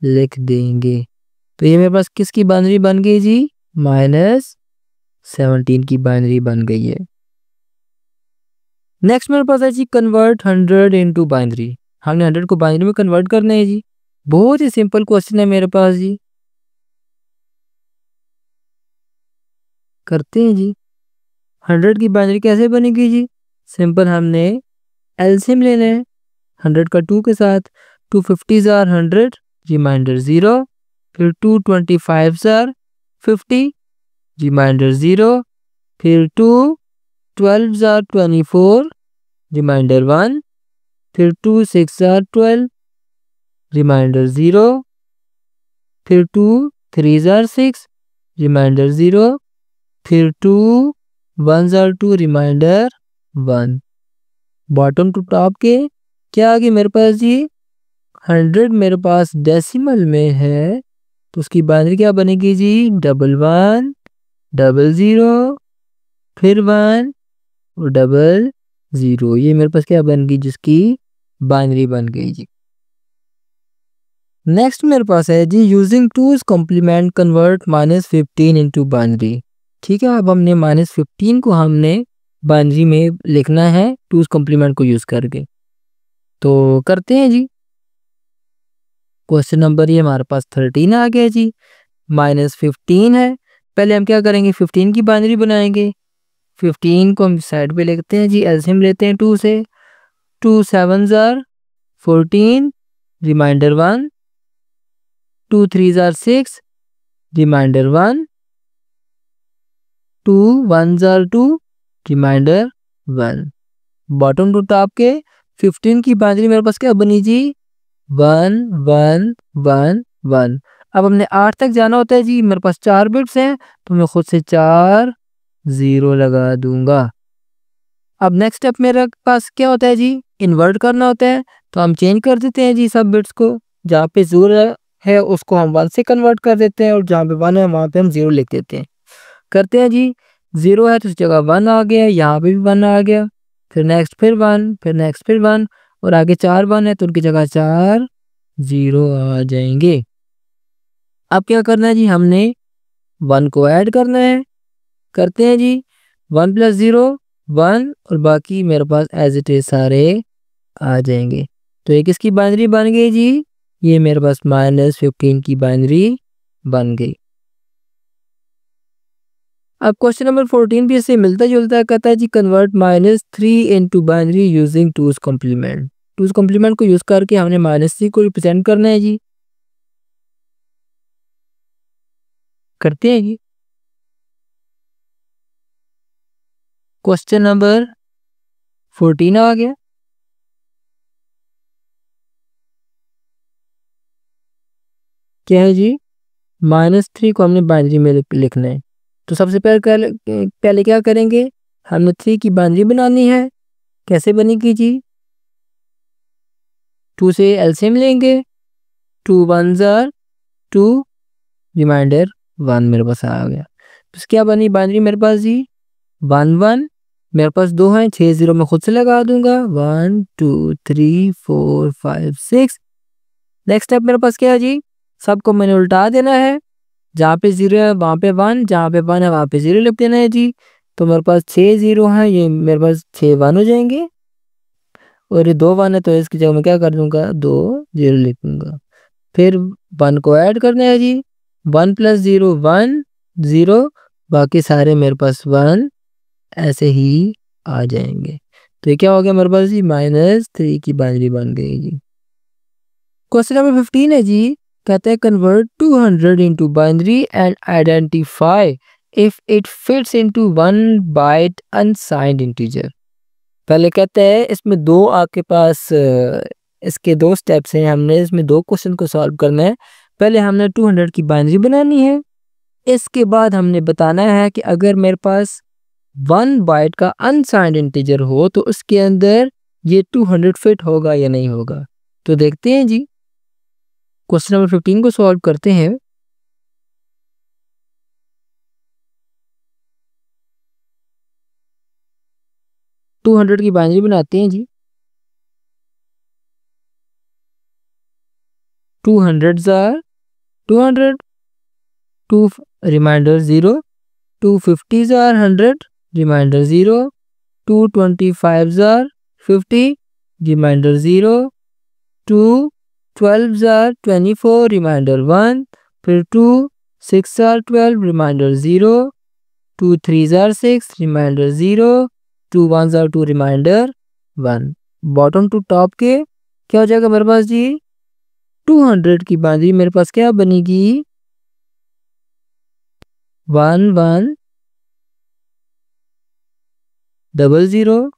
लिख देंगे। तो ये मेरे पास किसकी बाइनरी बन गई जी, -17 की बाइनरी बन गई है। नेक्स्ट मेरे पास है जी कन्वर्ट 100 इनटू बाइनरी। हमने 100 को बाइनरी में कन्वर्ट करना है जी। बहुत ही सिंपल क्वेश्चन है मेरे पास जी, करते हैं जी। 100 की बाइनरी कैसे बनेगी जी, सिंपल हमने एलसीएम लेना है 100 का 2 के साथ। 2 50 जार 100, रिमाइंडर 0। फिर 2 25 जार 50, रिमाइंडर 0। फिर 2 12 जार 24 रिमाइंडर 1, फिर 2 6 जार 12 रिमाइंडर 0, फिर 2 3 जार 6 रिमाइंडर 0, फिर 2 1 जार 2 रिमाइंडर 1। बॉटम टू टॉप के क्या आ गया मेरे पास जी, 100 मेरे पास डेसिमल में है तो उसकी बाइनरी क्या बनेगी जी, 11 00 फिर 1 और 00। ये मेरे पास क्या बन गई, जिसकी बाइनरी बन गई जी। नेक्स्ट मेरे पास है जी, using 2's complement convert -15 into binary. ठीक है, अब हमने -15 को हमने बाइनरी में लिखना है 2's कॉम्प्लीमेंट को यूज करके, तो करते हैं जी। क्वेश्चन नंबर ये हमारे पास 13 आ गया जी, -15 है। पहले हम क्या करेंगे, 15 की बाइनरी बनाएंगे। 15 को हम साइड पे लिखते हैं जी, एलसीएम लेते हैं 2 से। 2 7 जार 14 रिमाइंडर 1, 2 3 जार 6 रिमाइंडर 1, 2 1 जार 2 रिमाइंडर 1। बॉटम टू टॉप के 15 की बाइनरी मेरे पास क्या बनी जी, 1 1 1 1। अब हमने 8 तक जाना होता है जी, मेरे पास 4 बिट्स हैं तो मैं खुद से 4 0 लगा दूंगा। अब नेक्स्ट स्टेप मेरे पास क्या होता है जी, इन्वर्ट करना होता है, तो हम चेंज कर देते हैं जी सब बिट्स को। जहाँ पे 0 है उसको हम 1 से कन्वर्ट कर देते हैं और जहाँ पे 1 है वहाँ पे हम 0 लिख देते हैं। करते हैं जी, 0 है तो उस जगह 1 आ गया, यहाँ पे भी 1 आ गया, फिर नेक्स्ट फिर 1, फिर नेक्स्ट फिर 1 और आगे 4 1 है तो उनकी जगह 4 0 आ जाएंगे। अब क्या करना है जी, हमने 1 को ऐड करना है। करते हैं जी, 1 + 0 1 और बाकी मेरे पास एज इट इज सारे आ जाएंगे। तो एक इसकी बाइनरी बन गई जी, ये मेरे पास -15 की बाइनरी बन गई। अब क्वेश्चन नंबर 14 भी इससे मिलता जुलता है, कहता है जी convert -3 into binary using 2's complement. 2's complement को यूज करके हमने -3 को रिप्रेजेंट करना है जी। करते हैं जी। क्वेश्चन नंबर 14 आ गया। क्या है जी, -3 को हमने बाइनरी में लिखना है, तो सबसे पहले क्या करेंगे, हमने 3 की बाइनरी बनानी है। कैसे बनेगी जी, 2 से एलसीएम लेंगे, 2 1 जार 2 रिमाइंडर 1 मेरे पास आ गया। तो क्या बनी बाइनरी मेरे पास जी, 1 1 मेरे पास 2 हैं, 6 0 मैं खुद से लगा दूंगा, 1 2 3 4 5 6। नेक्स्ट स्टेप मेरे पास क्या है जी, सबको मैंने उल्टा देना है, जहाँ पे 0 है वहाँ पे 1, जहाँ पे 1 है वहाँ पे 0 लिख देना है जी। तो मेरे पास 6 0 है, ये मेरे पास 6 1 हो जाएंगे और ये 2 1 है तो इसकी जगह मैं क्या कर दूंगा, 2 0 लिखूंगा। फिर 1 को ऐड करना है जी, 1 + 0 1 0, बाकी सारे मेरे पास 1 ऐसे ही आ जाएंगे। तो ये क्या हो गया मेरे पास जी, -3 की बाइनरी बन गई जी। क्वेश्चन नंबर 15 है जी, कहते हैं convert 200 into binary and identify if it fits into 1 byte unsigned integer. पहले कहते हैं इसमें दो आपके पास इसके 2 स्टेप्स हैं, हमने इसमें 2 क्वेश्चन को सॉल्व करना है। पहले हमने 200 की बाइनरी बनानी है, इसके बाद हमने बताना है कि अगर मेरे पास 1 बाइट का अनसाइंड इंटीजर हो तो उसके अंदर ये 200 फिट होगा या नहीं होगा। तो देखते हैं जी, क्वेश्चन नंबर 15 को सॉल्व करते हैं। टू 100 की बाइनरी बनाते हैं जी, 200 जार 200, 2 रिमाइंडर 0, 250 जार 100 रिमाइंडर 0, 225 जार 50 रिमाइंडर 0, 2 12 जार 24 रिमाइंडर 1, फिर 2 6 जार 12 रिमाइंडर 0, 2 3 जार 6 रिमाइंडर 0, 2 1 जार 2 रिमाइंडर 1। बॉटम टू टॉप के क्या हो जाएगा मेरे पास जी, 200 की बाइनरी मेरे पास क्या बनेगी, 1 1 00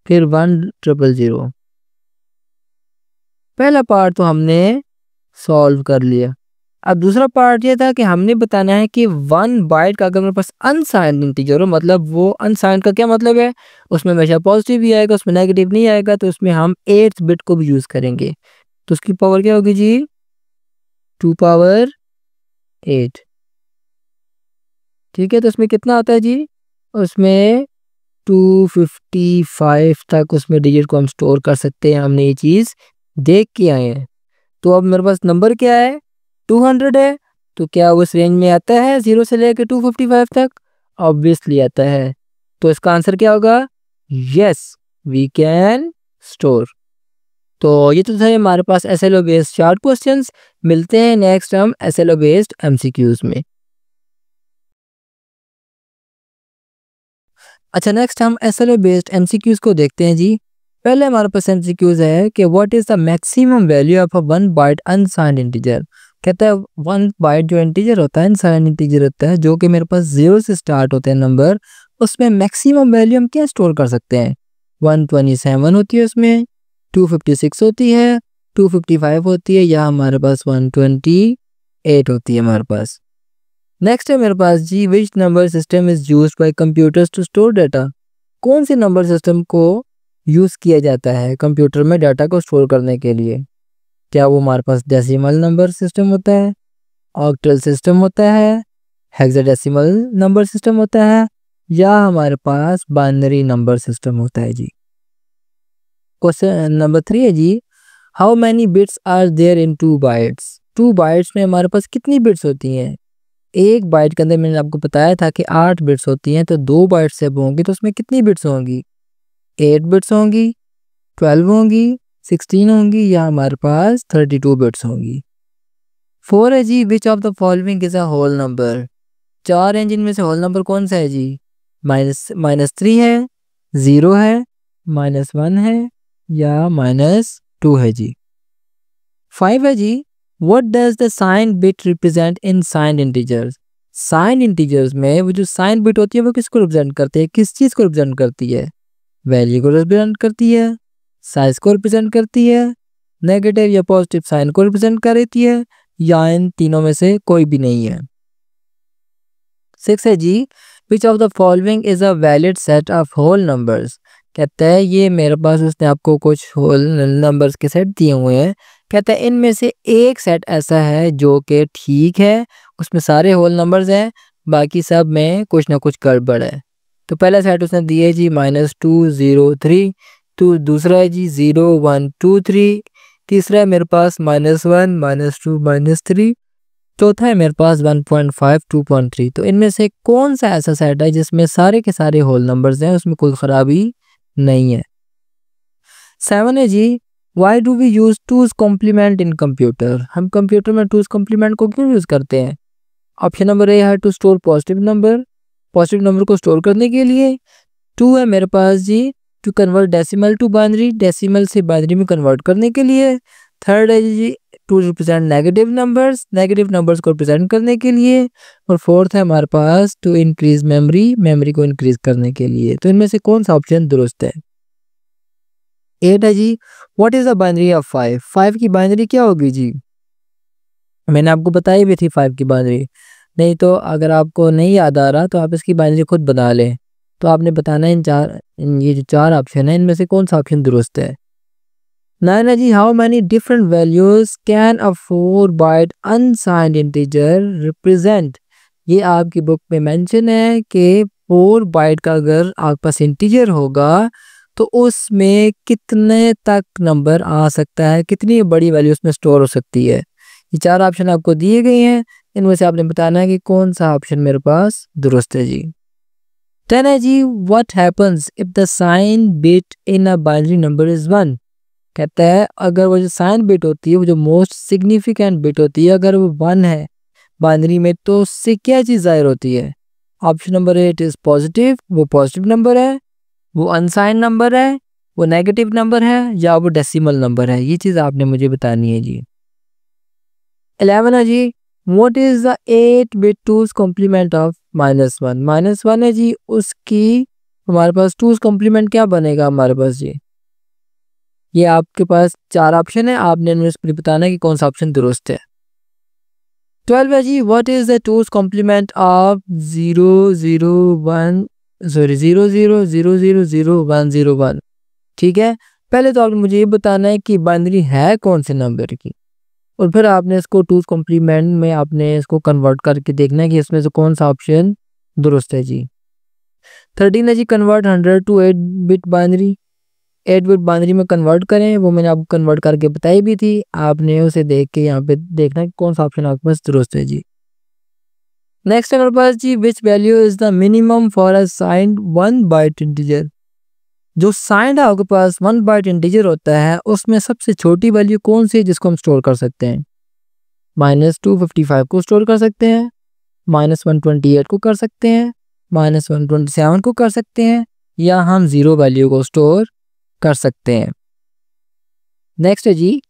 फिर 100। पहला पार्ट तो हमने सॉल्व कर लिया। अब दूसरा पार्ट ये था कि हमने बताना है कि 1 बाइट का अगर मेरे पास अनसाइंड इंटीजर हो, मतलब वो अनसाइंड का क्या मतलब है, उसमें हमेशा पॉजिटिव भी आएगा, उसमें नेगेटिव नहीं आएगा, तो उसमें हम 8th बिट को भी यूज़ करेंगे। तो उसकी पावर क्या होगी जी, 2 पावर 8। ठीक है, तो उसमें कितना आता है जी, उसमें 255 तक उसमें डिजिट को हम स्टोर कर सकते हैं। हमने ये चीज़ देख के आए हैं। तो अब मेरे पास नंबर क्या है, 200 है। तो क्या उस रेंज में आता है 0 से लेकर 255 तक? ऑब्वियसली आता है। तो इसका आंसर क्या होगा, यस वी कैन स्टोर। तो ये तो थे हमारे पास SLO बेस्ड 4 क्वेश्चंस। मिलते हैं नेक्स्ट हम SLO बेस्ड MCQs में। अच्छा, नेक्स्ट हम SLO बेस्ड MCQs को देखते हैं जी। पहले हमारे पास MCQs है कि what is the maximum value of a 1 byte unsigned integer. कहता है 1 बाइट जो इंटीजर होता है, अनसाइंड इंटीजर होता है, जो कि मेरे पास 0 से स्टार्ट होते हैं नंबर, उसमें मैक्सिमम वैल्यू हम क्या स्टोर कर सकते हैं। 127 होती है, उसमें 256 होती है, 255 होती है, या हमारे पास 128 होती है हमारे पास। नेक्स्ट है मेरे पास जी, which number system is used by computers to store data. कौन से नंबर सिस्टम को यूज़ किया जाता है कंप्यूटर में डाटा को स्टोर करने के लिए। क्या वो हमारे पास डेसिमल नंबर सिस्टम होता है, ऑक्टल सिस्टम होता है, हेक्साडेसिमल नंबर सिस्टम होता है, या हमारे पास बाइनरी नंबर सिस्टम होता है जी। क्वेश्चन नंबर 3 है जी, how many bits are there in 2 bytes. 2 bytes में हमारे पास कितनी बिट्स होती हैं। एक बाइट के अंदर मैंने आपको बताया था कि 8 बिट्स होती हैं, तो 2 बाइट से होंगी तो उसमें कितनी बिट्स होंगी, 8 बिट्स होंगी, 12 होंगी, 16 होंगी, या हमारे पास 32 बिट्स होंगी। 4 है जी, which of the following is a whole number. 4 हैं जिनमें से होल नंबर कौन सा है जी, -3 है, 0 है, -1 है, या -2 है जी। 5 है जी, what does the sign bit represent in signed integers. Signed integers में वो जो साइन बिट होती है वो किसको रिप्रेजेंट करती है, किस चीज़ को रिप्रेजेंट करती है, वैल्यू को रिप्रेजेंट करती है, साइज को रिप्रेजेंट करती है, नेगेटिव या पॉजिटिव साइन को रिप्रेजेंट करती है, या इन तीनों में से कोई भी नहीं है। 6 है जी, which of the following is a valid set of whole numbers. कहता है ये मेरे पास उसने आपको कुछ होल नंबर्स के सेट दिए हुए हैं। कहता है इनमें से एक सेट ऐसा है जो कि ठीक है, उसमें सारे होल नंबर्स हैं, बाकी सब में कुछ ना कुछ गड़बड़ है। तो पहला सेट उसने दिया है जी -2 0 3, तो दूसरा है जी 0 1 2 3, तीसरा है मेरे पास -1 -2 -3, चौथा है मेरे पास 1.5 2.3। तो इनमें से कौन सा ऐसा सेट है जिसमें सारे के सारे होल नंबर्स हैं, उसमें कोई ख़राबी नहीं है। 7 है जी, why do we use two's complement in computer. हम कंप्यूटर में टूज कॉम्प्लीमेंट को क्यों यूज़ करते हैं। ऑप्शन नंबर ए है to store positive number, positive number को स्टोर करने के लिए। 2 है मेरे पास जी, to convert decimal to binary, decimal से बाइनरी में कन्वर्ट करने के लिए। 3rd है जी, to represent negative numbers, negative numbers को रिप्रेजेंट करने के लिए। और 4th है हमारे पास टू इंक्रीज मेमोरी, मेमोरी को इंक्रीज करने के लिए। तो इनमें से कौन सा ऑप्शन दुरुस्त है। 8 है जी, what is the binary of 5। 5 की बाइनरी क्या होगी जी, मैंने आपको बताई भी थी 5 की बाइनरी। नहीं तो अगर आपको नहीं याद आ रहा तो आप इसकी बाइनरी खुद बना लें। तो आपने बताना है ये जो 4 ऑप्शन है इनमें से कौन सा ऑप्शन दुरुस्त है। 9 है जी, how many different values can a 4 byte unsigned integer represent. ये आपकी बुक में मेंशन है कि 4 बाइट का अगर आपके पास इंटीजर होगा तो उसमें कितने तक नंबर आ सकता है, कितनी बड़ी वैल्यू उसमें स्टोर हो सकती है। ये 4 ऑप्शन आपको दिए गए हैं, इनमें से आपने बताना है कि कौन सा ऑप्शन मेरे पास दुरुस्त है जी। 10 है जी, what happens if the sign bit in a binary number is 1। कहता है अगर वो जो साइन बिट होती है, वो जो मोस्ट सिग्निफिकेंट बिट होती है, अगर वो 1 है बाइनरी में, तो उससे क्या चीज़ ज़ाहिर होती है। Option number A it is positive, वो पॉजिटिव नंबर है, वो अनसाइन नंबर है, वो नेगेटिव नंबर है, या वो डेसिमल नंबर है। ये चीज़ आपने मुझे बतानी है जी। 11 है जी, what is the 8 bit two's complement of -1? -1 है जी, उसकी हमारे पास टूज कॉम्प्लीमेंट क्या बनेगा हमारे पास जी? ये आपके पास 4 ऑप्शन है, आपने इनमें से बताना है कि कौन सा ऑप्शन दुरुस्त है। 12 है जी, what is the two's complement of 00000010101। ठीक है, पहले तो आपने मुझे ये बताना है कि बाइनरी है कौन से नंबर की, और फिर आपने इसको टूज कॉम्प्लीमेंट में आपने इसको कन्वर्ट करके देखना है कि इसमें से कौन सा ऑप्शन दुरुस्त है जी। 13 है जी, convert 100 to 8 bit binary. 8 bit binary में कन्वर्ट करें, वो मैंने आपको कन्वर्ट करके बताई भी थी, आपने उसे देख के यहाँ पे देखना है कि कौन सा ऑप्शन आपके पास दुरुस्त है जी। नेक्स्ट है हमारे पास जी, which value is the minimum for a signed 1 byte integer. जो साइंड आपके पास 1 बाइट इंटीजर होता है, उसमें सबसे छोटी वैल्यू कौन सी है जिसको हम स्टोर कर सकते हैं? -255 को स्टोर कर सकते हैं, -128 को कर सकते हैं, -127 को कर सकते हैं, या हम 0 वैल्यू को स्टोर कर सकते हैं। नेक्स्ट है जी,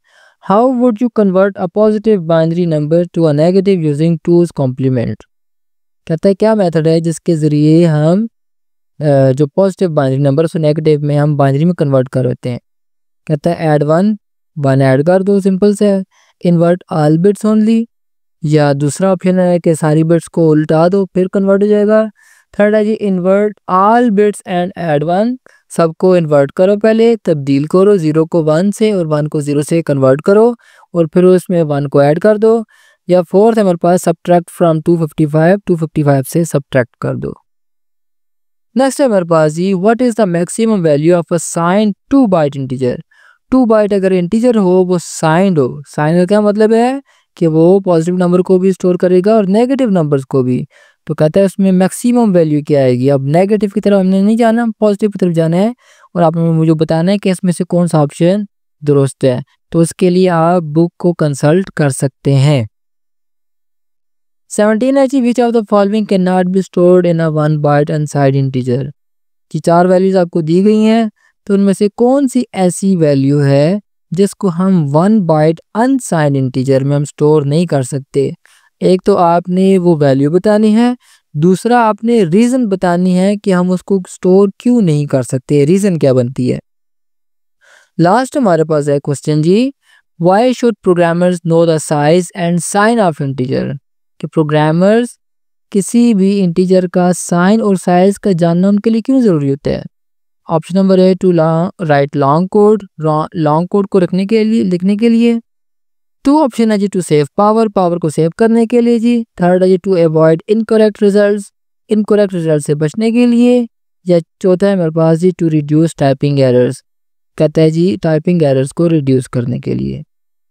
how would you convert a positive binary number to a negative using two's complement. कहता है क्या मेथड है जिसके ज़रिए हम जो पॉजिटिव बाइनरी नंबर उसे नेगेटिव में हम बाइनरी में कन्वर्ट कर देते हैं। कहता है ऐड 1 ऐड कर दो, सिंपल से है। इन्वर्ट ऑल बिट्स ओनली, या दूसरा ऑप्शन है कि सारी बिट्स को उल्टा दो फिर कन्वर्ट हो जाएगा। थर्ड है जी, invert all bits and add 1, सबको इन्वर्ट करो, पहले तब्दील करो 0 को 1 से और 1 को 0 से कन्वर्ट करो और फिर उसमें 1 को ऐड कर दो। या फोर्थ है हमारे पास सब्ट्रैक्ट फ्रॉम 255 से सब्ट्रैक्ट कर दो। नेक्स्ट है हमारे पास जी, what is the maximum value of a signed 2 byte integer. 2 byte अगर इंटीजर हो, वो साइंड हो, साइंड का क्या मतलब है कि वो पॉजिटिव नंबर को भी स्टोर करेगा और नेगेटिव नंबर्स को भी। तो कहता है उसमें मैक्सिमम वैल्यू क्या आएगी। अब नेगेटिव की तरफ हमने नहीं जाना, पॉजिटिव की तरफ जाना है, और आपने मुझे बताना है कि इसमें से कौन सा ऑप्शन दुरुस्त है। तो उसके लिए आप बुक को कंसल्ट कर सकते हैं। 17 है जी, which of the following can not be stored in a 1 byte unsigned integer. कि 4 वैल्यूज आपको दी गई हैं, तो उनमें से कौन सी ऐसी वैल्यू है जिसको हम 1 बाइट अनसाइंड इंटीजर में हम स्टोर नहीं कर सकते। एक तो आपने वो वैल्यू बतानी है, दूसरा आपने रीज़न बतानी है कि हम उसको स्टोर क्यों नहीं कर सकते, रीज़न क्या बनती है। लास्ट हमारे पास है क्वेश्चन जी, why should programmers know the size and sign of integer. कि प्रोग्रामर्स किसी भी इंटीजर का साइन और साइज का जानना उनके लिए क्यों ज़रूरी होता है। ऑप्शन नंबर है to write long code, long code को लिखने के लिए। 2 ऑप्शन है जी, टू सेव पावर को सेव करने के लिए जी। थर्ड है जी, टू अवॉइड इनकरेक्ट रिजल्ट से बचने के लिए। या चौथा है मेरे पास जी, टू रिड्यूस टाइपिंग एरर्स। कहता है जी टाइपिंग एरर्स को रिड्यूस करने के लिए।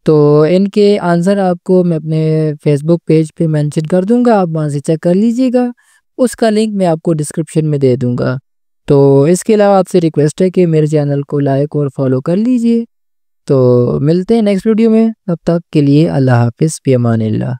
तो इनके आंसर आपको मैं अपने फेसबुक पेज पे मेंशन कर दूंगा, आप वहाँ से चेक कर लीजिएगा, उसका लिंक मैं आपको डिस्क्रिप्शन में दे दूंगा। तो इसके अलावा आपसे रिक्वेस्ट है कि मेरे चैनल को लाइक और फॉलो कर लीजिए। तो मिलते हैं नेक्स्ट वीडियो में, तब तक के लिए अल्लाह हाफिज़, फ़ी अमानिल्लाह।